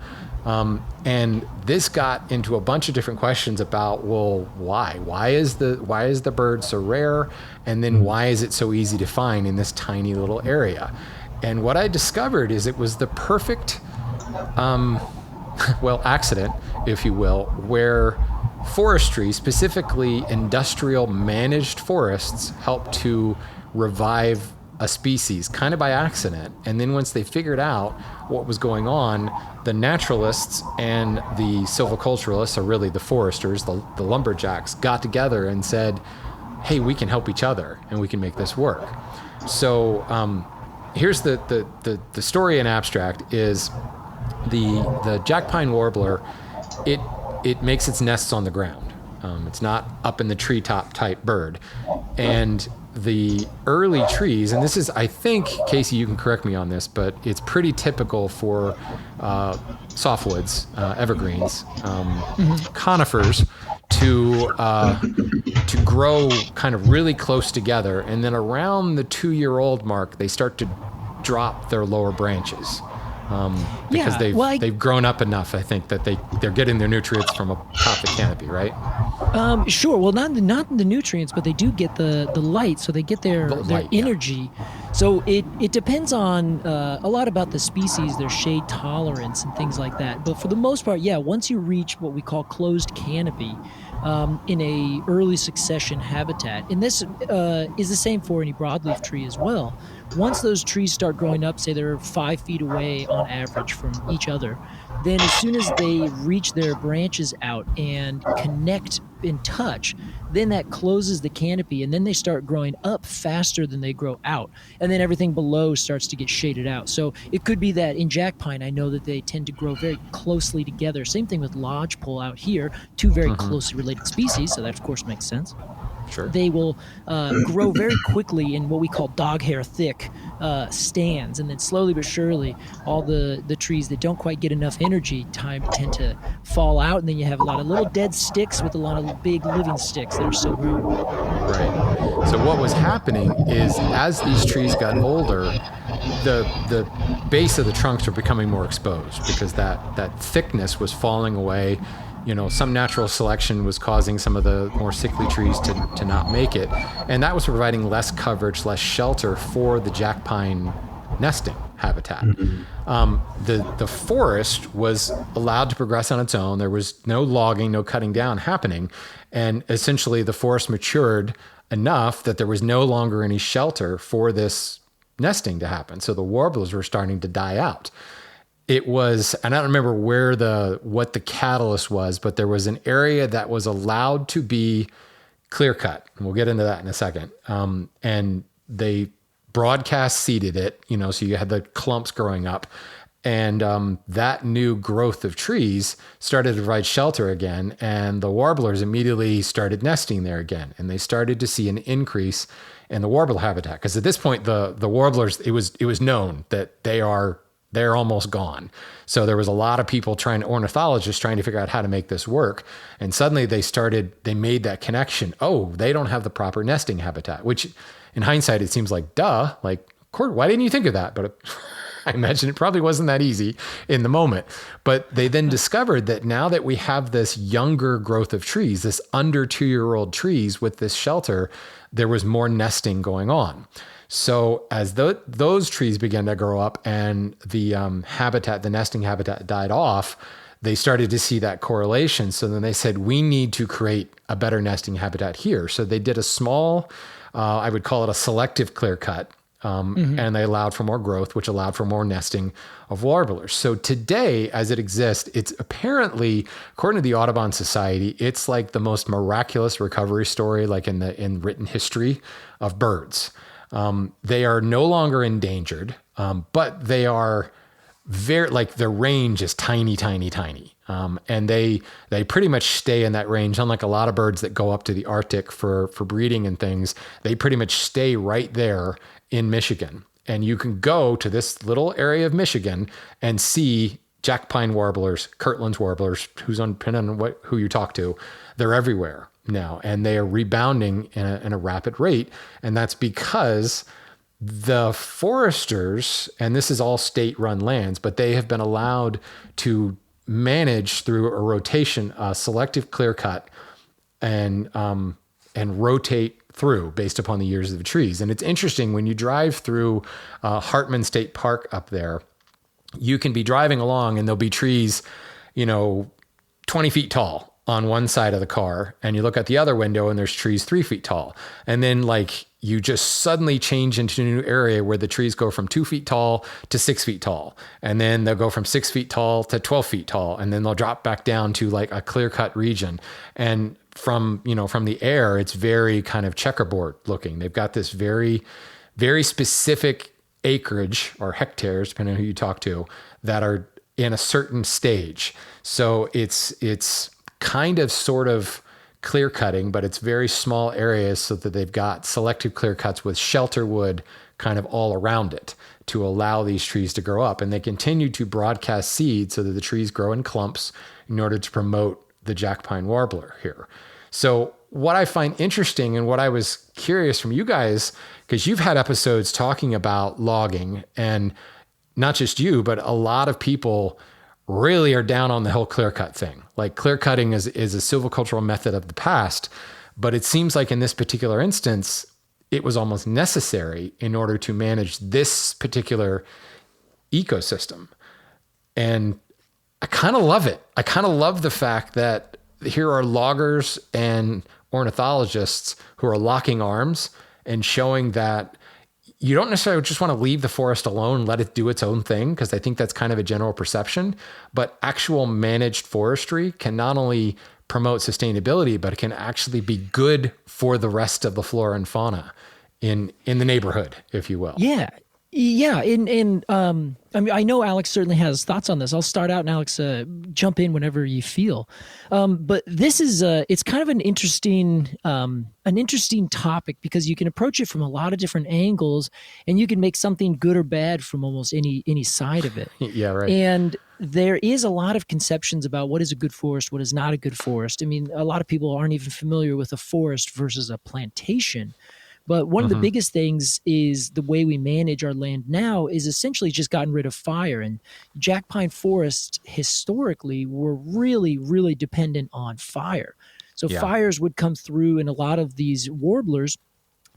And this got into a bunch of different questions about, well, why? Why is the bird so rare? And then why is it so easy to find in this tiny little area? And what I discovered is it was the perfect, accident, if you will, where forestry, specifically industrial managed forests, help to revive a species kind of by accident. And then once they figured out what was going on, the naturalists and the silviculturalists, or really the foresters, the lumberjacks, got together and said, hey, we can help each other and we can make this work. So here's the story in abstract is the jack pine warbler, it makes its nests on the ground. It's not up in the treetop type bird. And the early trees, and this is, I think, Casey, you can correct me on this, but it's pretty typical for softwoods, evergreens, conifers to grow kind of really close together, and then around the 2-year-old mark, they start to drop their lower branches. Because they've grown up enough, I think, that they're getting their nutrients from atop the canopy, right? Sure. Well, not the nutrients, but they do get the light, so they get their energy. Yeah. So it depends on a lot about the species, their shade tolerance and things like that. But for the most part, once you reach what we call closed canopy, in a early succession habitat, and this is the same for any broadleaf tree as well. Once those trees start growing up, say they're 5 feet away on average from each other, then as soon as they reach their branches out and connect in touch, then that closes the canopy, and then they start growing up faster than they grow out, and then everything below starts to get shaded out. So it could be that in jack pine, I know that they tend to grow very closely together. Same thing with lodgepole out here, two very closely related species, so that of course makes sense. Sure. They will grow very quickly in what we call dog hair thick stands, and then slowly but surely all the trees that don't quite get enough energy tend to fall out, and then you have a lot of little dead sticks with a lot of big living sticks that are still growing. Right. So what was happening is as these trees got older, the base of the trunks are becoming more exposed because that thickness was falling away. You know, some natural selection was causing some of the more sickly trees to not make it. And that was providing less coverage, less shelter for the jack pine nesting habitat. The forest was allowed to progress on its own. There was no logging, no cutting down happening. And essentially the forest matured enough that there was no longer any shelter for this nesting to happen. So the warblers were starting to die out. It was, and I don't remember what the catalyst was, but there was an area that was allowed to be clear cut. And we'll get into that in a second. And they broadcast seeded it, so you had the clumps growing up. And that new growth of trees started to provide shelter again. And the warblers immediately started nesting there again. And they started to see an increase in the warbler habitat. Because at this point, the warblers, it was known that they're almost gone. So there was a lot of people ornithologists trying to figure out how to make this work. And suddenly they made that connection. Oh, they don't have the proper nesting habitat, which in hindsight, it seems like, duh, like, why didn't you think of that? But I imagine it probably wasn't that easy in the moment. But they then discovered that now that we have this younger growth of trees, this under 2-year-old trees with this shelter, there was more nesting going on. So as those trees began to grow up and the nesting habitat died off, they started to see that correlation. So then they said, we need to create a better nesting habitat here. So they did a small, I would call it a selective clear cut. And they allowed for more growth, which allowed for more nesting of warblers. So today, as it exists, it's apparently, according to the Audubon Society, it's like the most miraculous recovery story, like in written history of birds. They are no longer endangered, but they are their range is tiny, tiny, tiny. And they pretty much stay in that range. Unlike a lot of birds that go up to the Arctic for breeding and things, they pretty much stay right there in Michigan. And you can go to this little area of Michigan and see jack pine warblers, Kirtland's warblers, depending on who you talk to, they're everywhere now. And they are rebounding in a rapid rate. And that's because the foresters, and this is all state-run lands, but they have been allowed to manage through a rotation, selective clear cut, and rotate through based upon the years of the trees. And it's interesting when you drive through Hartman State Park up there, you can be driving along and there'll be trees, 20 feet tall on one side of the car, and you look at the other window and there's trees 3 feet tall. And then you just suddenly change into a new area where the trees go from 2 feet tall to 6 feet tall. And then they'll go from 6 feet tall to 12 feet tall. And then they'll drop back down to like a clear cut region. And from the air, it's very kind of checkerboard looking. They've got this very, very specific acreage or hectares, depending on who you talk to, that are in a certain stage. So it's kind of sort of clear cutting, but it's very small areas so that they've got selective clear cuts with shelter wood kind of all around it to allow these trees to grow up. And they continue to broadcast seed so that the trees grow in clumps in order to promote the jack pine warbler here. So what I find interesting and what I was curious from you guys, because you've had episodes talking about logging, and not just you, but a lot of people really are down on the whole clear cut thing. Like clear cutting is a silvicultural method of the past, but it seems like in this particular instance, it was almost necessary in order to manage this particular ecosystem. And I kind of love it. I kind of love the fact that here are loggers and ornithologists who are locking arms and showing that you don't necessarily just want to leave the forest alone, let it do its own thing, because I think that's kind of a general perception, but actual managed forestry can not only promote sustainability, but it can actually be good for the rest of the flora and fauna in the neighborhood, if you will. Yeah. Yeah. I mean, I know Alex certainly has thoughts on this. I'll start out and Alex, jump in whenever you feel. But this is, it's kind of an interesting topic because you can approach it from a lot of different angles and you can make something good or bad from almost any side of it. Yeah. Right. And there is a lot of conceptions about what is a good forest, what is not a good forest. I mean, a lot of people aren't even familiar with a forest versus a plantation. But one of the biggest things is the way we manage our land now is essentially just gotten rid of fire. And jack pine forests historically were really, really dependent on fire. So fires would come through, and a lot of these warblers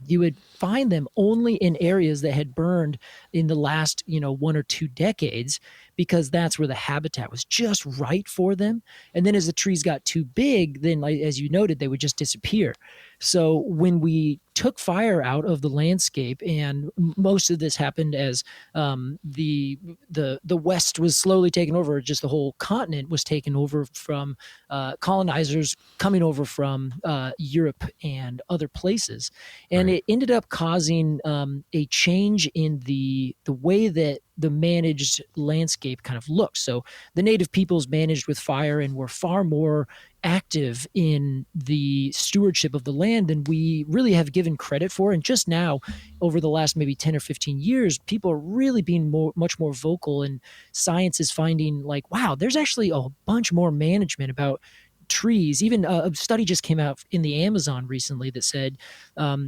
you would find them only in areas that had burned in the last 1 or 2 decades, because that's where the habitat was just right for them. And then as the trees got too big, then, like, as you noted, they would just disappear. So when we took fire out of the landscape, and most of this happened as the West was slowly taken over, just the whole continent was taken over from colonizers coming over from Europe and other places, and Right. it ended up causing a change in the way that the managed landscape kind of looks. So the native peoples managed with fire and were far more active in the stewardship of the land than we really have given credit for. And just now, over the last maybe 10 or 15 years, people are really being much more vocal, and science is finding, like, wow, there's actually a bunch more management about trees. Even a study just came out in the Amazon recently that said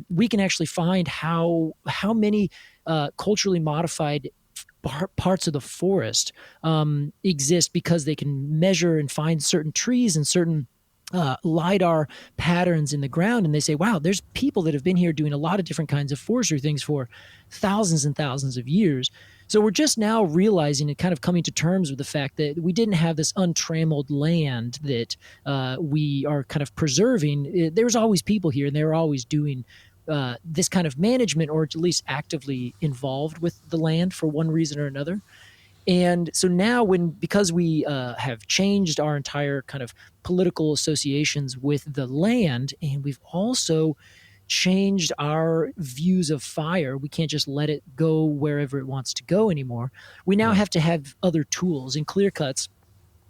we can actually find how many culturally modified parts of the forest exist, because they can measure and find certain trees and certain LIDAR patterns in the ground. And they say, wow, there's people that have been here doing a lot of different kinds of forestry things for thousands and thousands of years. So we're just now realizing and kind of coming to terms with the fact that we didn't have this untrammeled land that we are kind of preserving. There was always people here, and they were always doing this kind of management, or at least actively involved with the land for one reason or another. And so now, because we have changed our entire kind of political associations with the land, and we've also changed our views of fire, we can't just let it go wherever it wants to go anymore. We now have to have other tools, and clear cuts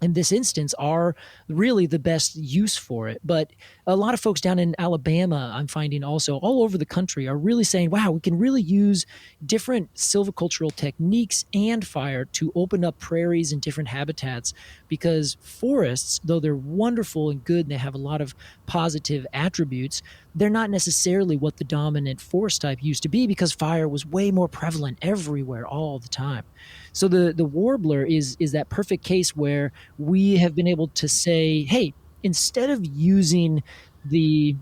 in this instance are really the best use for it. But a lot of folks down in Alabama, I'm finding, also all over the country, are really saying, wow, we can really use different silvicultural techniques and fire to open up prairies and different habitats, because forests, though they're wonderful and good and they have a lot of positive attributes, they're not necessarily what the dominant forest type used to be, because fire was way more prevalent everywhere all the time. So the warbler is that perfect case where we have been able to say, hey, instead of using the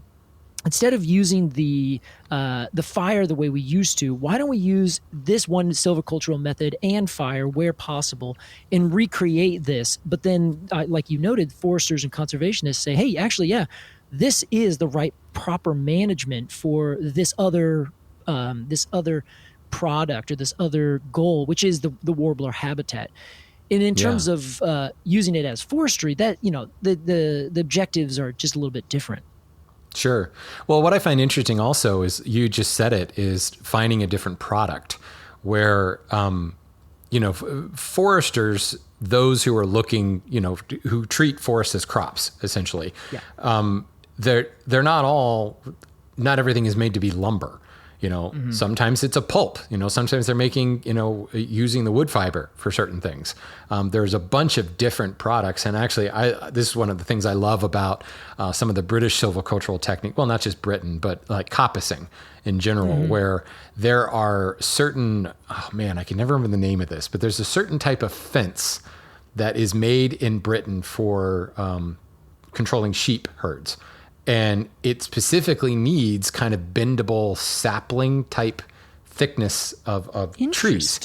fire the way we used to, why don't we use this one silvicultural method and fire where possible and recreate this? But then, like you noted, foresters and conservationists say, hey, actually, yeah, this is the right proper management for this other product or this other goal, which is the warbler habitat. And in terms of using it as forestry, that the objectives are just a little bit different. Sure. Well, what I find interesting also is, you just said it, is finding a different product where, foresters, those who are looking, who treat forests as crops, essentially, they're not everything is made to be lumber. Sometimes it's a pulp, sometimes they're making, using the wood fiber for certain things. There's a bunch of different products. And actually, this is one of the things I love about some of the British silvicultural technique. Well, not just Britain, but like coppicing in general, where there are certain, I can never remember the name of this, but there's a certain type of fence that is made in Britain for controlling sheep herds. And it specifically needs kind of bendable sapling type thickness of trees.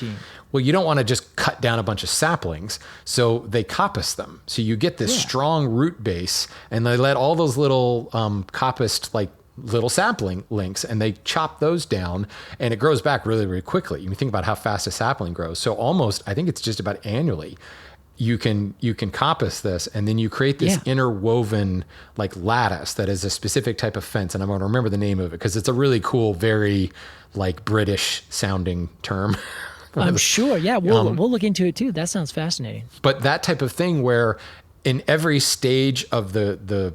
Well, you don't want to just cut down a bunch of saplings, so they coppice them. So you get this strong root base, and they let all those little coppiced, like little sapling links, and they chop those down, and it grows back really, really quickly. You think about how fast a sapling grows. So almost, I think it's just about annually, you can coppice this, and then you create this interwoven like lattice that is a specific type of fence. And I'm going to remember the name of it because it's a really cool, very like British sounding term. I'm sure. Yeah. We'll look into it too. That sounds fascinating. But that type of thing where in every stage of the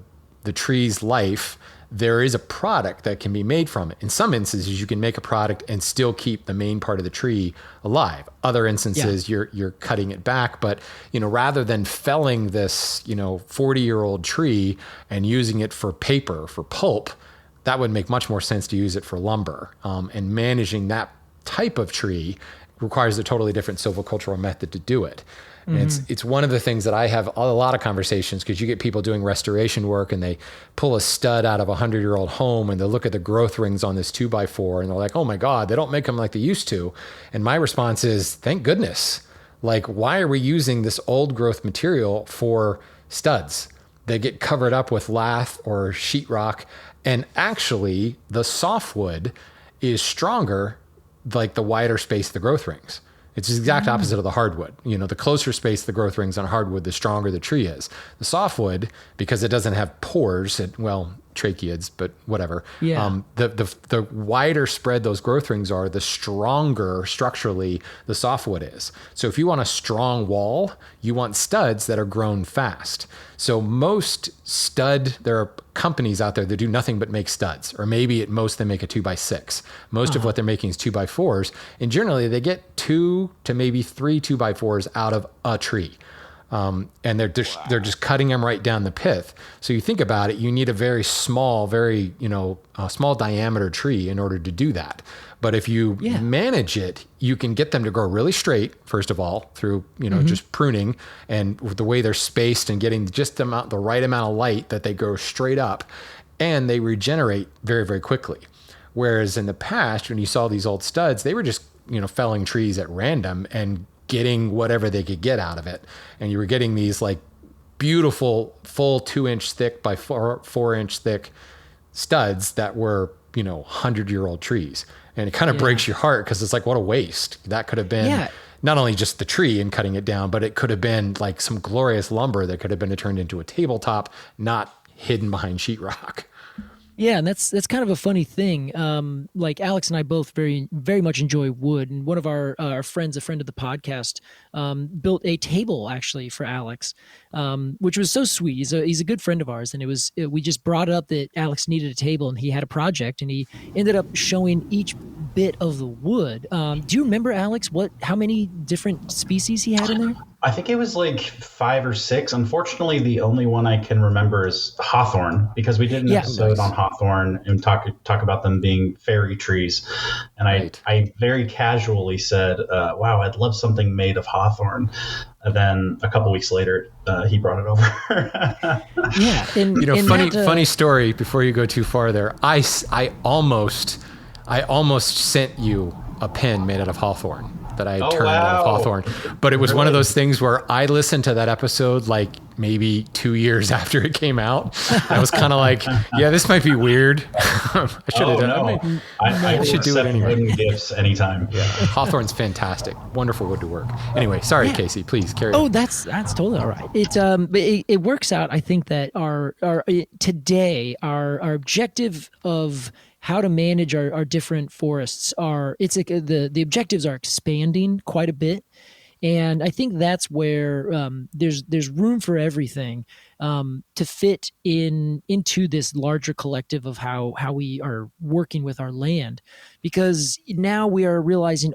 tree's life, there is a product that can be made from it. In some instances, you can make a product and still keep the main part of the tree alive. Other instances, you're cutting it back. But, rather than felling this, 40-year-old tree and using it for paper, for pulp, that would make much more sense to use it for lumber. And managing that type of tree requires a totally different silvicultural method to do it. And it's one of the things that I have a lot of conversations, because you get people doing restoration work and they pull a stud out of a 100-year-old home and they look at the growth rings on this 2x4 and they're like, oh my God, they don't make them like they used to. And my response is, thank goodness. Like, why are we using this old growth material for studs? They get covered up with lath or sheetrock. And actually the softwood is stronger, like the wider space the growth rings. It's the exact opposite of the hardwood. You know, the closer space the growth rings on hardwood, the stronger the tree is. The softwood, because it doesn't have pores, tracheids, but whatever. Yeah. The wider spread those growth rings are, the stronger structurally the softwood is. So if you want a strong wall, you want studs that are grown fast. So there are companies out there that do nothing but make studs, or maybe at most they make a 2x6. Most of what they're making is 2x4s, and generally they get 2 to maybe 3 2x4s out of a tree. And they're just cutting them right down the pith. So you think about it, you need a very small, small diameter tree in order to do that. But if you manage it, you can get them to grow really straight, first of all, through, just pruning and the way they're spaced and getting just the right amount of light that they grow straight up, and they regenerate very, very quickly. Whereas in the past, when you saw these old studs, they were just, felling trees at random and getting whatever they could get out of it. And you were getting these like beautiful full 2-inch thick by 4-inch thick studs that were, 100-year-old trees. And it kind of breaks your heart, because it's like, what a waste. That could have been not only just the tree and cutting it down, but it could have been like some glorious lumber that could have been turned into a tabletop, not hidden behind sheetrock. Yeah, and that's kind of a funny thing. Like Alex and I both very, very much enjoy wood, and one of our friends, a friend of the podcast, built a table actually for Alex, which was so sweet. He's a good friend of ours, and we just brought up that Alex needed a table, and he had a project, and he ended up showing each bit of the wood. Do you remember, Alex, how many different species he had in there? I think it was like 5 or 6. Unfortunately, the only one I can remember is hawthorn, because we did an episode on hawthorn and talk about them being fairy trees. And I very casually said, wow, I'd love something made of hawthorn. And then a couple weeks later, he brought it over. Yeah. Funny story before you go too far there. I almost sent you a pen made out of hawthorn that I turned out of hawthorn. But it was one of those things where I listened to that episode like maybe 2 years after it came out. I was kind of like, yeah, this might be weird. I should have done it. I should do it anyway. Gifts anytime. Yeah. Hawthorn's fantastic. Wonderful wood to work. Anyway, sorry, Casey, please carry on. Oh, that's totally all right. It works out. I think that our objective of how to manage our different forests the objectives are expanding quite a bit. And I think that's where there's room for everything to fit into this larger collective of how we are working with our land. Because now we are realizing,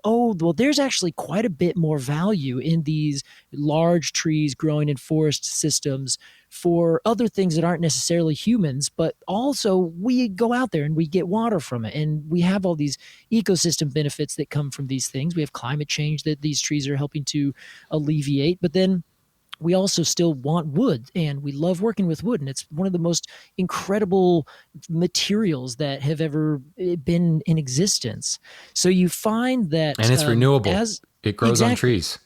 there's actually quite a bit more value in these large trees growing in forest systems for other things that aren't necessarily humans, but also we go out there and we get water from it. And we have all these ecosystem benefits that come from these things. We have climate change that these trees are helping to alleviate, but then we also still want wood, and we love working with wood. And it's one of the most incredible materials that have ever been in existence. So you find that, and it's renewable. It grows on trees.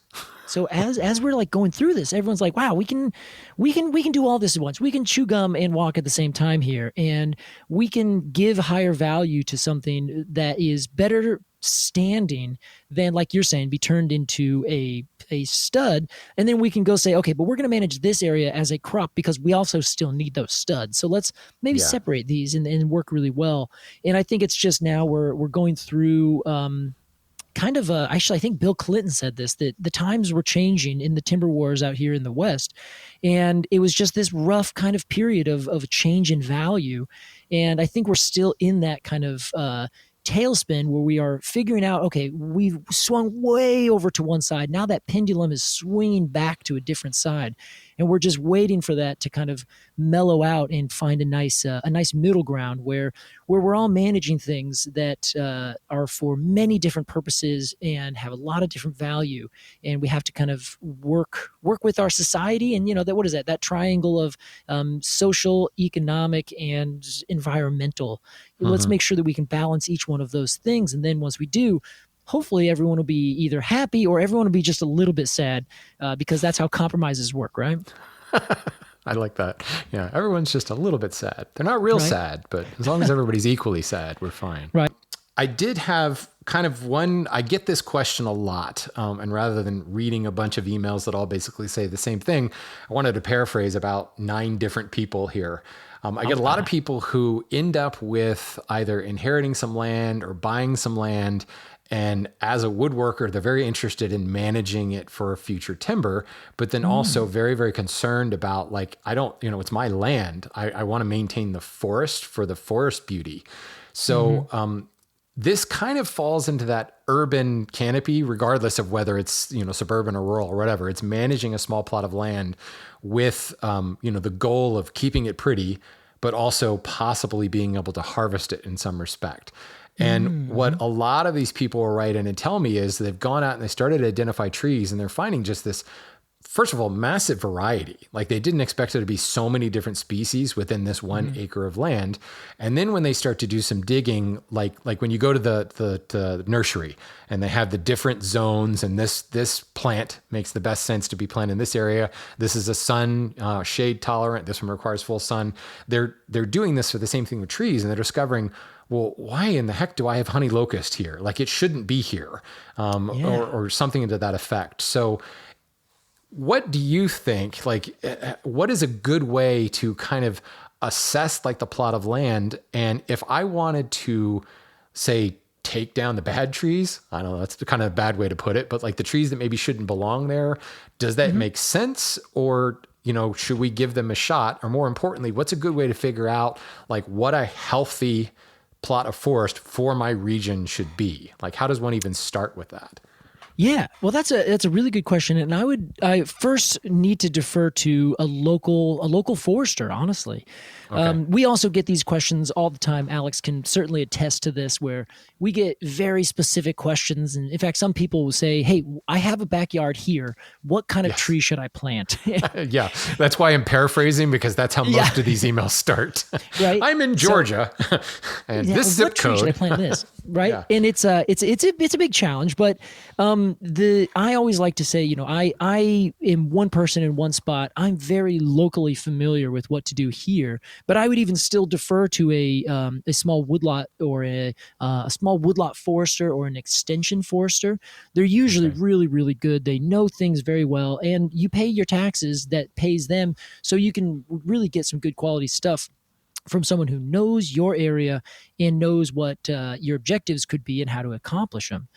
So as we're like going through this, everyone's like, wow, we can do all this at once. We can chew gum and walk at the same time here. And we can give higher value to something that is better standing than, like you're saying, be turned into a stud. And then we can go say, okay, but we're going to manage this area as a crop because we also still need those studs. So let's maybe separate these and work really well. And I think it's just now we're going through actually, I think Bill Clinton said this, that the times were changing in the timber wars out here in the West. And it was just this rough kind of period of a change in value. And I think we're still in that kind of tailspin where we are figuring out, okay, we've swung way over to one side. Now that pendulum is swinging back to a different side. and we're just waiting for that to kind of mellow out and find a nice middle ground where we're all managing things that are for many different purposes and have a lot of different value, and we have to kind of work with our society, and that, what is that triangle of social, economic, and environmental. Let's make sure that we can balance each one of those things, and then once we do, hopefully everyone will be either happy or everyone will be just a little bit sad, because that's how compromises work, right? I like that. Yeah, everyone's just a little bit sad. They're not real sad, but as long as everybody's equally sad, we're fine. Right. I did have kind of I get this question a lot. And rather than reading a bunch of emails that all basically say the same thing, I wanted to paraphrase about 9 different people here. I get a lot of people who end up with either inheriting some land or buying some land. And as a woodworker, they're very interested in managing it for future timber, but then also very, very concerned about, like, it's my land. I want to maintain the forest for the forest beauty. So this kind of falls into that urban canopy, regardless of whether it's, suburban or rural or whatever. It's managing a small plot of land with, the goal of keeping it pretty, but also possibly being able to harvest it in some respect. And what a lot of these people will write in and tell me is they've gone out and they started to identify trees, and they're finding just this, first of all, massive variety. Like, they didn't expect there to be so many different species within this 1 acre of land. And then when they start to do some digging, like when you go to the nursery and they have the different zones, and this plant makes the best sense to be planted in this area. This is a sun shade tolerant. This one requires full sun. They're doing this for the same thing with trees, and they're discovering, well, why in the heck do I have honey locust here? Like, it shouldn't be here, or something to that effect. So what do you think, like, what is a good way to kind of assess, like, the plot of land? And if I wanted to, say, take down the bad trees, I don't know, that's kind of a bad way to put it, but like the trees that maybe shouldn't belong there, does that make sense? Or, should we give them a shot? Or more importantly, what's a good way to figure out, like, what a healthy plot of forest for my region should be? Like, how does one even start with that? Yeah, well, that's a really good question, and I first need to defer to a local forester. Honestly, we also get these questions all the time. Alex can certainly attest to this, where we get very specific questions, and in fact, some people will say, "Hey, I have a backyard here. What kind of tree should I plant?" Yeah, that's why I'm parafphrasing, because that's how most of these emails start. Right, I'm in Georgia, and this zip code. What tree should I plant this? Right, and it's a big challenge, but I always like to say, I am one person in one spot. I'm very locally familiar with what to do here, but I would even still defer to a small woodlot, or a small woodlot forester, or an extension forester. They're usually really, really good. They know things very well, and you pay your taxes that pays them, so you can really get some good quality stuff from someone who knows your area and knows what your objectives could be and how to accomplish them.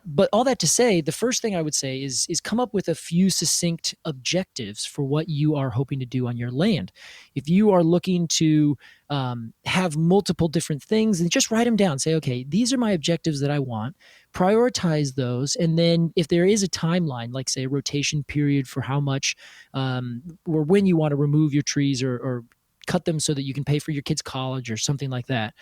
But all that to say, the first thing I would say is come up with a few succinct objectives for what you are hoping to do on your land. If you are looking to have multiple different things, then just write them down. Say, okay, these are my objectives that I want. Prioritize those. And then if there is a timeline, like say a rotation period for how much or when you want to remove your trees or cut them so that you can pay for your kids' college or something like that.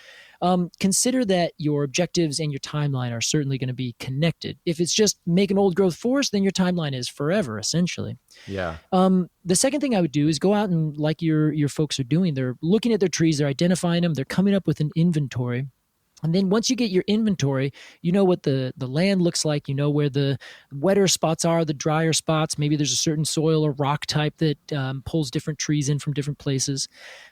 Consider that your objectives and your timeline are certainly going to be connected. If it's just make an old growth forest, then your timeline is forever, essentially. Yeah. The second thing I would do is go out and, like your folks are doing, they're looking at their trees, they're identifying them, they're coming up with an inventory. And then once you get your inventory, you know what the land looks like. You know where the wetter spots are, the drier spots. Maybe there's a certain soil or rock type that pulls different trees in from different places.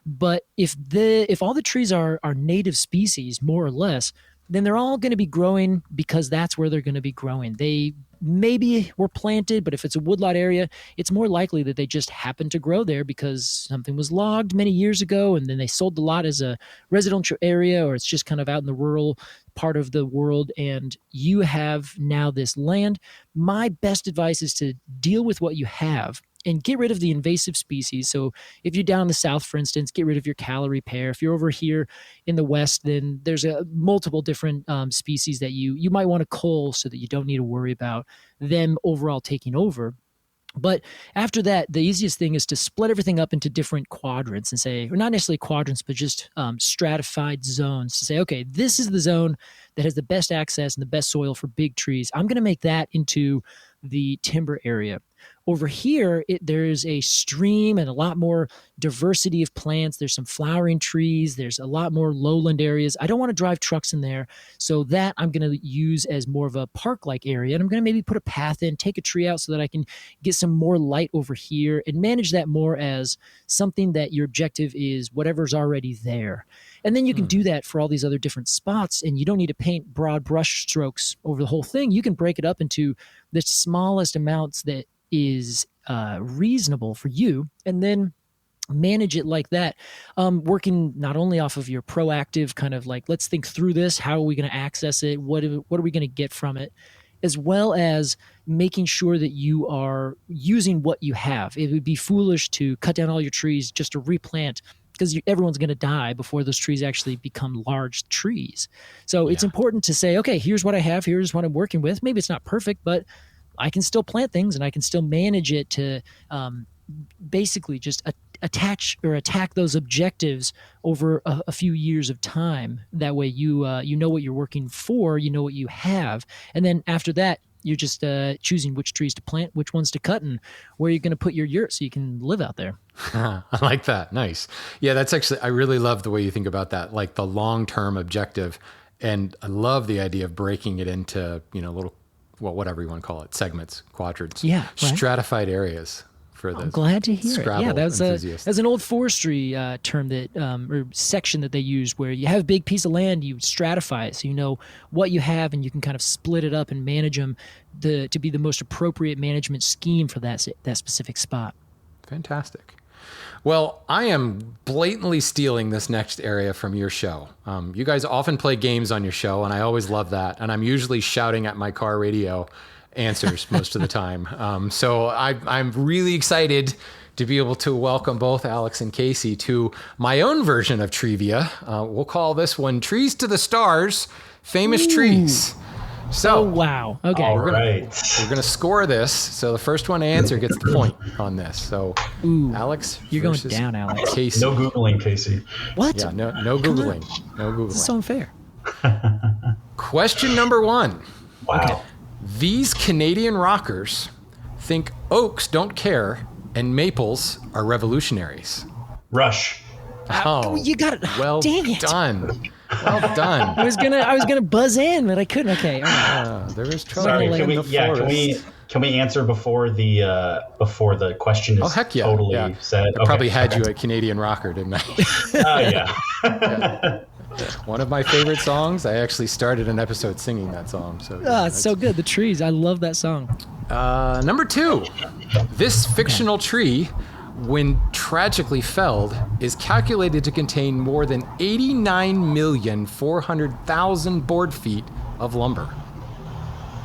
But if all the trees are native species, more or less, then they're all going to be growing because that's where they're going to be growing. They maybe were planted, but if it's a woodlot area, it's more likely that they just happened to grow there because something was logged many years ago and then they sold the lot as a residential area, or it's just kind of out in the rural part of the world and you have now this land. My best advice is to deal with what you have and get rid of the invasive species. So if you're down in the south, for instance, get rid of your Callery pear. If you're over here in the west, then there's multiple different species that you might want to cull so that you don't need to worry about them overall taking over. But after that, the easiest thing is to split everything up into different quadrants and say, or not necessarily quadrants, but just stratified zones to say, okay, this is the zone that has the best access and the best soil for big trees. I'm going to make that into the timber area. Over here, there's a stream and a lot more diversity of plants. There's some flowering trees. There's a lot more lowland areas. I don't want to drive trucks in there. So that I'm going to use as more of a park-like area. And I'm going to maybe put a path in, take a tree out so that I can get some more light over here and manage that more as something that your objective is whatever's already there. And then you can do that for all these other different spots, and you don't need to paint broad brush strokes over the whole thing. You can break it up into the smallest amounts that is reasonable for you, and then manage it like that, working not only off of your proactive kind of like, let's think through this, how are we going to access it, what are we going to get from it, as well as making sure that you are using what you have. It would be foolish to cut down all your trees just to replant, because everyone's going to die before those trees actually become large trees. So it's important to say, okay, here's what I have, here's what I'm working with. Maybe it's not perfect, but I can still plant things and I can still manage it to basically just attach or attack those objectives over a few years of time. That way you know what you're working for, you know what you have. And then after that, you're just choosing which trees to plant, which ones to cut, and where you're going to put your yurt so you can live out there. I like that. Nice. Yeah, that's actually, I really love the way you think about that, like the long-term objective. And I love the idea of breaking it into, little, well, whatever you want to call it, segments, quadrants, stratified areas. I'm glad to hear it. Yeah, that's an old forestry term that or section that they use, where you have a big piece of land, you stratify it so you know what you have, and you can kind of split it up and manage them to be the most appropriate management scheme for that specific spot. Fantastic. Well, I am blatantly stealing this next area from your show. You guys often play games on your show, and I always love that. And I'm usually shouting at my car radio answers most of the time. So I'm really excited to be able to welcome both Alex and Casey to my own version of trivia. We'll call this one Trees to the Stars, Famous Trees. So, wow. Okay. We're gonna score this. So the first one to answer gets the point on this. So, Alex, you're going down, Alex. Casey. No Googling, Casey. What? Yeah, no Googling. No Googling. This is so unfair. Question number 1. Wow. Okay. These Canadian rockers think oaks don't care and maples are revolutionaries. Rush. Oh, you got it. Well Dang it. done. Well done. I was gonna buzz in, but I couldn't. Okay. All right. There is trouble. Sorry. in the forest. Can we answer before the question is heck yeah. totally said? I probably had you at Canadian rocker, didn't I? Oh yeah. One of my favorite songs. I actually started an episode singing that song. So it's so good. The trees. I love that song. Number 2. This fictional tree, when tragically felled, is calculated to contain more than 89,400,000 board feet of lumber.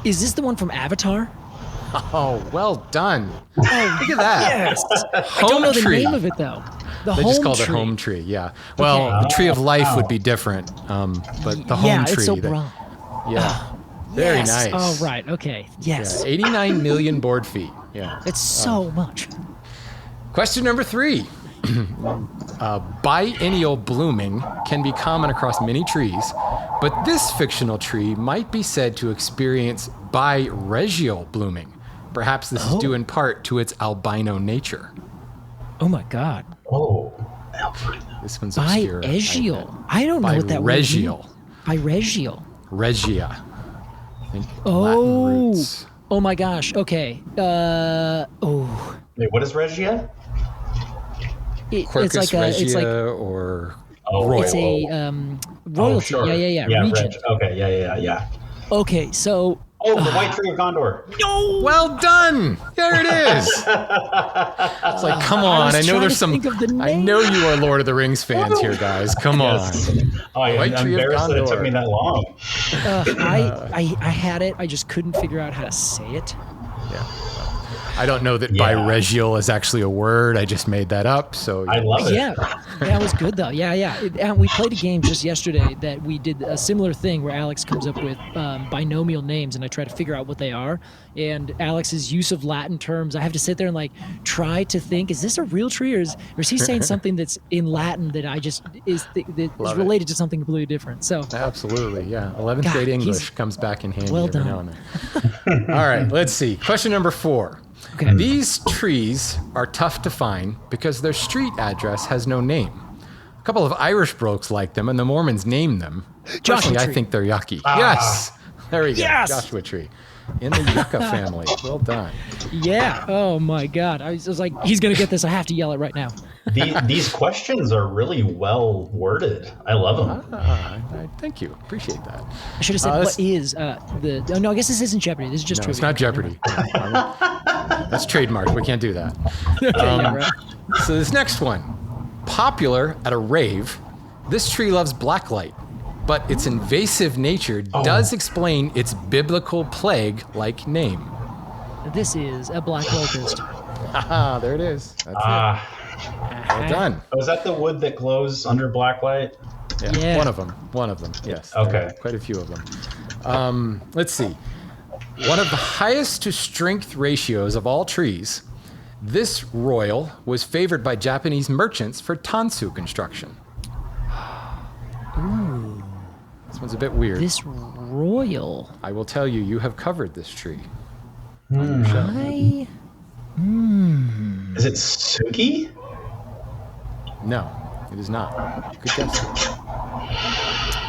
Is this the one from Avatar? Oh, well done. Oh, look at that. Yes. I don't know the tree. name of it though. They just call it home tree. Yeah. Well, the tree of life would be different, but the home tree. It's so broad. Yeah. Very nice. Oh, right. Okay. Yes. Yeah, 89 million board feet. Yeah. It's so much. Question number 3. Biennial blooming can be common across many trees, but this fictional tree might be said to experience biregial blooming. Perhaps this is due in part to its albino nature. Oh my God. Oh. This one's obscure. Biregial. I don't know what that word means. Biregial. Regia. I think Latin roots. Oh my gosh. Okay. Wait, what is Regia? Quercus it's like Regia or royal. It's a royalty. Oh, sure. Yeah. Region. Okay. Yeah. Okay. So. Oh, the White Tree of Gondor. No. Well done. There it is. It's like, come on. I know there's some. I know you are Lord of the Rings fans here, guys. Come on. Oh, I'm embarrassed that it took me that long. I had it. I just couldn't figure out how to say it. Yeah. I don't know that Yeah. biregial is actually a word. I just made that up. So I love it. Yeah, that was good though. Yeah. And we played a game just yesterday that we did a similar thing where Alex comes up with binomial names, and I try to figure out what they are. And Alex's use of Latin terms, I have to sit there and like try to think: is this a real tree, or is he saying something that's in Latin that I just is related to something completely different? So absolutely, yeah. 11th God, grade he's- English comes back in handy Well every done. now and then. All right, let's see. Question number 4. Okay. These trees are tough to find because their street address has no name. A couple of Irish blokes like them, and the Mormons named them. Joshua Personally, I tree. think they're yucky. Yes, there we go. Yes! Joshua tree. In the yucca family. Well done. Yeah. Oh my God. I was like, he's gonna get this. I have to yell it right now. These questions are really well worded. I love them. Thank you. Appreciate that. I should have said, this- what is the? Oh, no, I guess this isn't Jeopardy. This is just No, trivia. it's not Jeopardy. That's trademark. We can't do that. Yeah, right. So this next one, popular at a rave, this tree loves blacklight, but its invasive nature does explain its biblical plague-like name. This is a black locust. Haha, there it is. That's it. Well done. Oh, is that the wood that glows under black light? Yeah. One of them. Yes. Okay. There are quite a few of them. Let's see. One of the highest to strength ratios of all trees, this royal was favored by Japanese merchants for tansu construction. Ooh. This one's a bit weird. This royal. I will tell you, you have covered this tree. I. Is it Sugi? No, it is not. Good guess.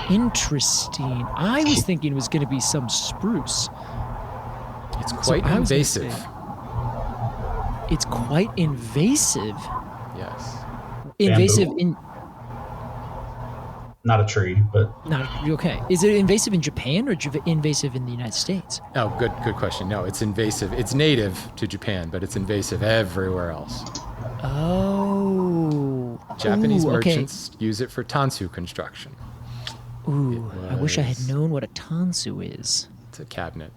Interesting. I was thinking it was going to be some spruce. It's quite I was gonna invasive. say- It's quite invasive. Yes. Invasive Bamboo? in. Not a tree, but Not okay. Is it invasive in Japan or invasive in the United States? Oh, good question. No, it's invasive. It's native to Japan, but it's invasive everywhere else. Oh. Japanese Ooh, okay. merchants use it for tansu construction. Ooh, I wish I had was- known what a tansu is. It's a cabinet.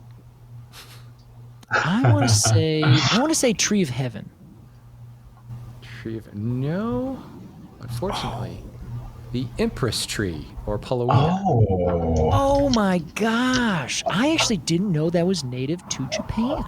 I want to say tree of heaven. Tree of no, unfortunately, the empress tree or Palomino. oh, Oh my gosh. I actually didn't know that was native to Japan.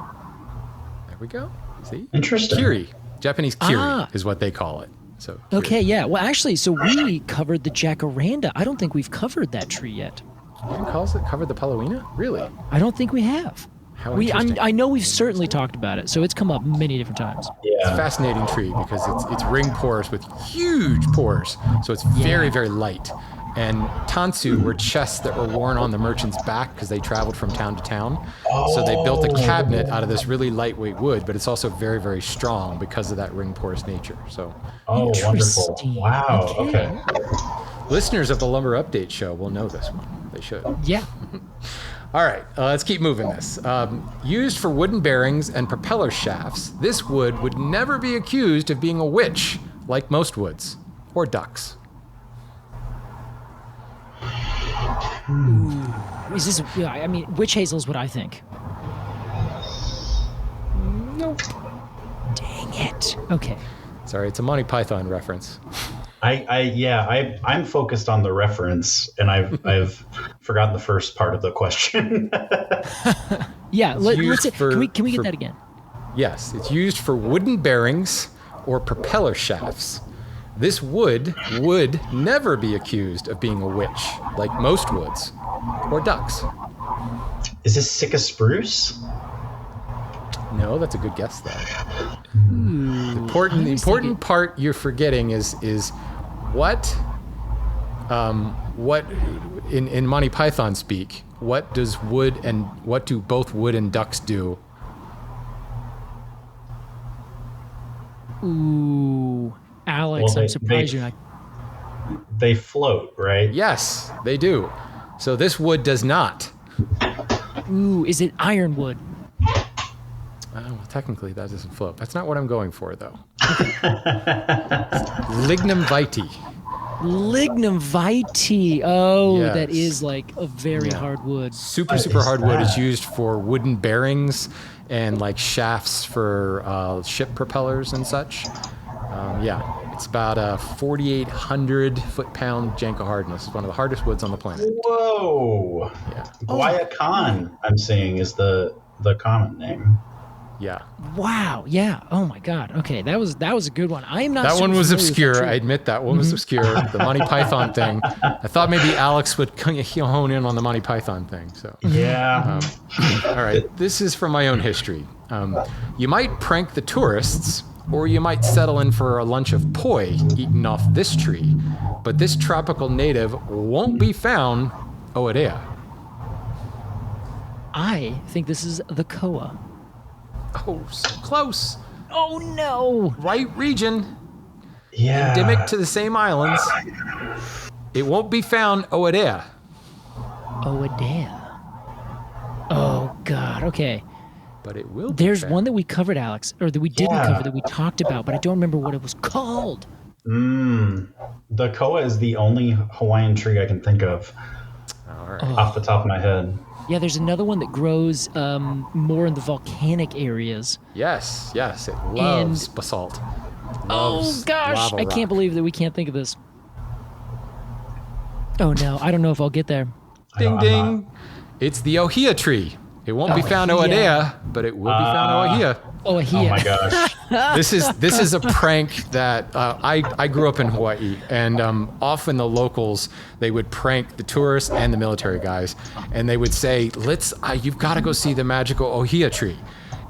There we go. See, interesting. kiri, Japanese kiri Ah. is what they call it. So kiri. Okay, yeah. Well, actually, so we covered the jacaranda. I don't think we've covered that tree yet. You didn't cover the Palomino? Really? I don't think we have. How interesting. I know we've certainly talked about it, so it's come up many different times. It's a Yeah. fascinating tree because it's ring pores with huge pores, so it's very, very light. And tansu were chests that were worn on the merchant's back because they traveled from town to town. So they built a cabinet out of this really lightweight wood, but it's also very, very strong because of that ring porous nature. So Oh, wonderful. Interesting. Wow. Okay. listeners of the Lumber Update show will know this one. They should. Yeah. All right, let's keep moving this. Used for wooden bearings and propeller shafts, this wood would never be accused of being a witch, like most woods, or ducks. Is this? Yeah. I mean, witch hazel is what I think. Nope. Dang it. Okay. Sorry, it's a Monty Python reference. I'm focused on the reference, and I've forgotten the first part of the question. Yeah. Let's. used Can we get for- that again? Yes, it's used for wooden bearings or propeller shafts. This wood would never be accused of being a witch, like most woods, or ducks. Is this Sitka spruce? No, that's a good guess, though. Ooh, The important part you're forgetting is what in Monty Python speak, what do both wood and ducks do? Ooh, Alex, Well, I'm surprised you're not. They float, right? Yes, they do. So this wood does not. Ooh, is it ironwood? Well, technically, that doesn't float. That's not what I'm going for, though. Lignum vitae. Lignum vitae. Oh, Yes. that is like a very hard wood. Super What is hard wood is that? used for wooden bearings and like shafts for ship propellers and such. It's about a 4,800 foot-pound Janka hardness. It's one of the hardest woods on the planet. Whoa. Yeah, Guayacan, I'm seeing, is the common name. yeah. Wow. Yeah. Oh my God. Okay, that was a good one. I am not. That super one was familiar with obscure. tree. I admit that one was obscure. The Monty Python thing. I thought maybe Alex would hone in on the Monty Python thing. So, Yeah. all right. This is from my own history. You might prank the tourists, or you might settle in for a lunch of poi eaten off this tree. But this tropical native won't be found Oadea. I think this is the koa. Oh, so close. Oh no. Right region. Yeah. Endemic to the same islands. It won't be found Oadea. Oadea. Oh God. Okay. But it will be There's found. one that we covered, Alex, or that we didn't Yeah. cover that we talked about, but I don't remember what it was called. The koa is the only Hawaiian tree I can think of All right. off the top of my head. Yeah, there's another one that grows more in the volcanic areas. Yes, it loves basalt. Oh Loves gosh, lava I can't rock. believe that we can't think of this. Oh no, I don't know if I'll get there. Ding I'm ding. It's the ohia tree. It won't be found Ohia. Oadea, but it will be found ohia. Oh, here. Oh my gosh. This is a prank that I grew up in Hawaii, and often the locals, they would prank the tourists and the military guys, and they would say, you've got to go see the magical ohia tree.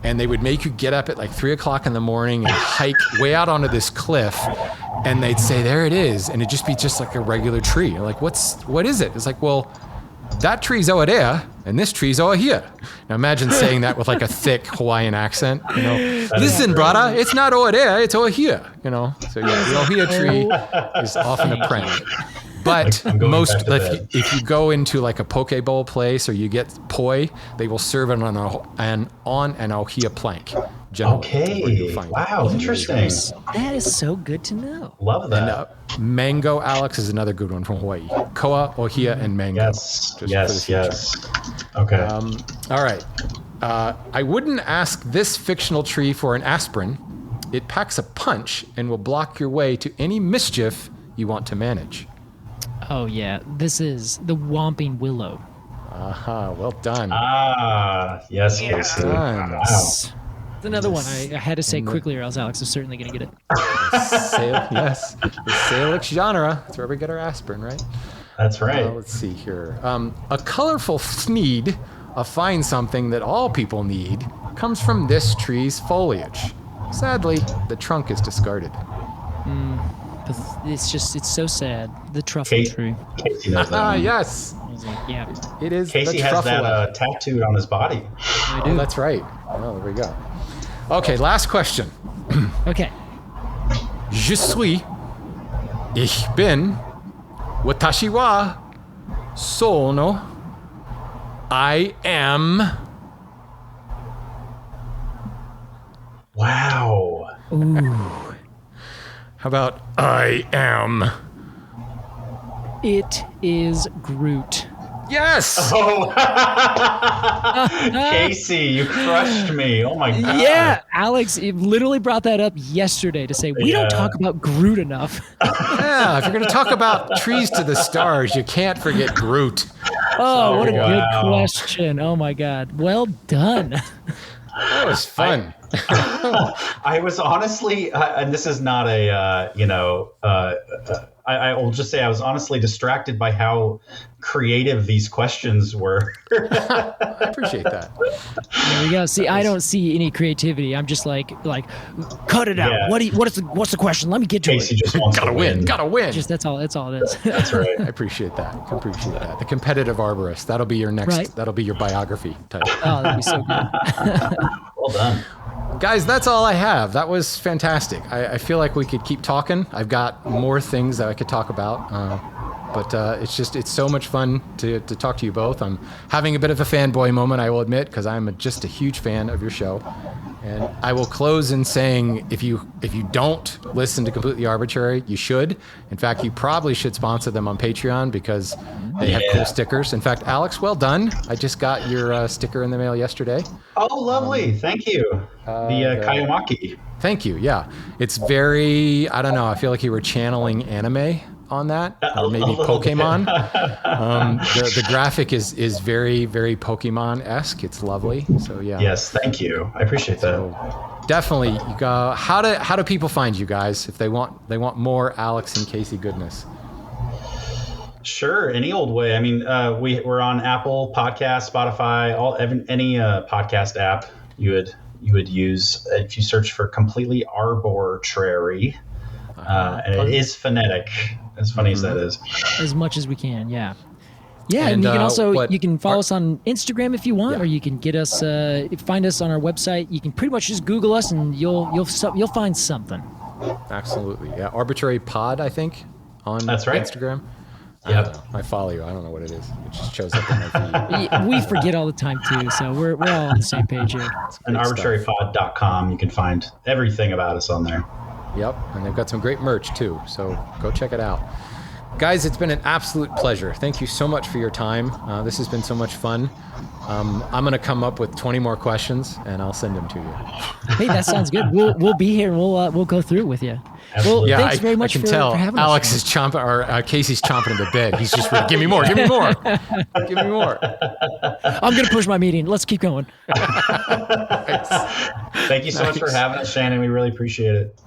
And they would make you get up at like 3 o'clock in the morning and hike way out onto this cliff, and they'd say, there it is, and it'd just be just like a regular tree. You're like, what is it? It's like, well, that tree's Oadea, and this tree's Ohia. Now imagine saying that with like a thick Hawaiian accent. You know, listen, brother, it's not Oadea, it's Ohia. You know, so yeah, the Ohia tree is often a prank. But I'm going most, back to bed. if you go into like a poke bowl place or you get poi, they will serve it on an Ohia plank. Generally, where Okay. you find it. Wow. Interesting. That is so good to know. Love that. And mango, Alex, is another good one from Hawaii. Koa, ohia, and mango. Yes. Just for the Yes. future. Yes. Okay. All right. I wouldn't ask this fictional tree for an aspirin. It packs a punch and will block your way to any mischief you want to manage. Oh yeah, this is the Whomping Willow. Aha, well done. Yes, Casey. Done. Wow. It's another one I had to say quickly, or else Alex is certainly going to get it. Yes, the Salix genre. That's where we get our aspirin, right? That's right. Let's see here. A colorful sneed, a fine something that all people need, comes from this tree's foliage. Sadly, the trunk is discarded. It's so sad. The truffle Kate- tree. Casey knows that. Ah, one. yes, I was like, yeah, it is Casey the has truffle. that tattooed on his body. I Oh, do. that's right. Oh, there we go. Okay, last question. Okay. Je suis, ich bin, watashi wa, sono, I am. Wow. How about I am? It is Groot. Yes! Oh, Casey, you crushed me. Oh my god. Yeah, Alex literally brought that up yesterday to say we don't Yeah. talk about Groot enough. Yeah, if you're going to talk about trees to the stars, you can't forget Groot. Oh, what a wow. good question. Oh my God. Well done. That was fun. I was honestly, and this is not a, I will just say I was honestly distracted by how creative these questions were. I appreciate that. There we go. See, I don't see any creativity. I'm just like, cut it out. Yeah. What's the question? Let me get to Casey it. just wants Gotta to win. Gotta win. Just that's all it is. That's right. I appreciate that. The competitive arborist. That'll be your next. Right. That'll be your biography title. Oh, that'd be so good. Well done. Guys, that's all I have. That was fantastic. I feel like we could keep talking. I've got more things that I could talk about. But it's so much fun to talk to you both. I'm having a bit of a fanboy moment, I will admit, because I'm just a huge fan of your show. And I will close in saying, if you don't listen to Completely Arbortrary, you should. In fact, you probably should sponsor them on Patreon because they have cool stickers. In fact, Alex, well done. I just got your sticker in the mail yesterday. Oh, lovely. Thank you. The Kayamaki. Thank you. Yeah. It's very, I don't know, I feel like you were channeling anime on that, or maybe Pokemon. The graphic is very, very Pokemon-esque. It's lovely. So yeah. Yes, thank you. I appreciate that. Definitely, you go. How do people find you guys if they want more Alex and Casey goodness? Sure, any old way. I mean, we're on Apple Podcasts, Spotify, any podcast app you would use. If you search for Completely Arbortrary, and it is phonetic. As funny as that is. As much as we can, yeah. Yeah, and you can also you can follow us on Instagram if you want, or you can get us find us on our website. You can pretty much just Google us, and you'll find something. Absolutely, yeah. Arbitrary Pod, I think, on Instagram. Yeah, I follow you. I don't know what it is. It just shows up in my feed. We forget all the time too, so we're all on the same page here. And arbitrarypod.com, you can find everything about us on there. Yep, and they've got some great merch too, so go check it out. Guys, it's been an absolute pleasure. Thank you so much for your time. This has been so much fun. I'm going to come up with 20 more questions, and I'll send them to you. Hey, that sounds good. We'll be here, and we'll go through it with you. Well, yeah, thanks very much I can tell for having Alex us. is chomping, or Casey's chomping in the bed. He's just give me more, give me more, give me more. I'm going to push my meeting. Let's keep going. Thank you so much for having us, Shannon. We really appreciate it.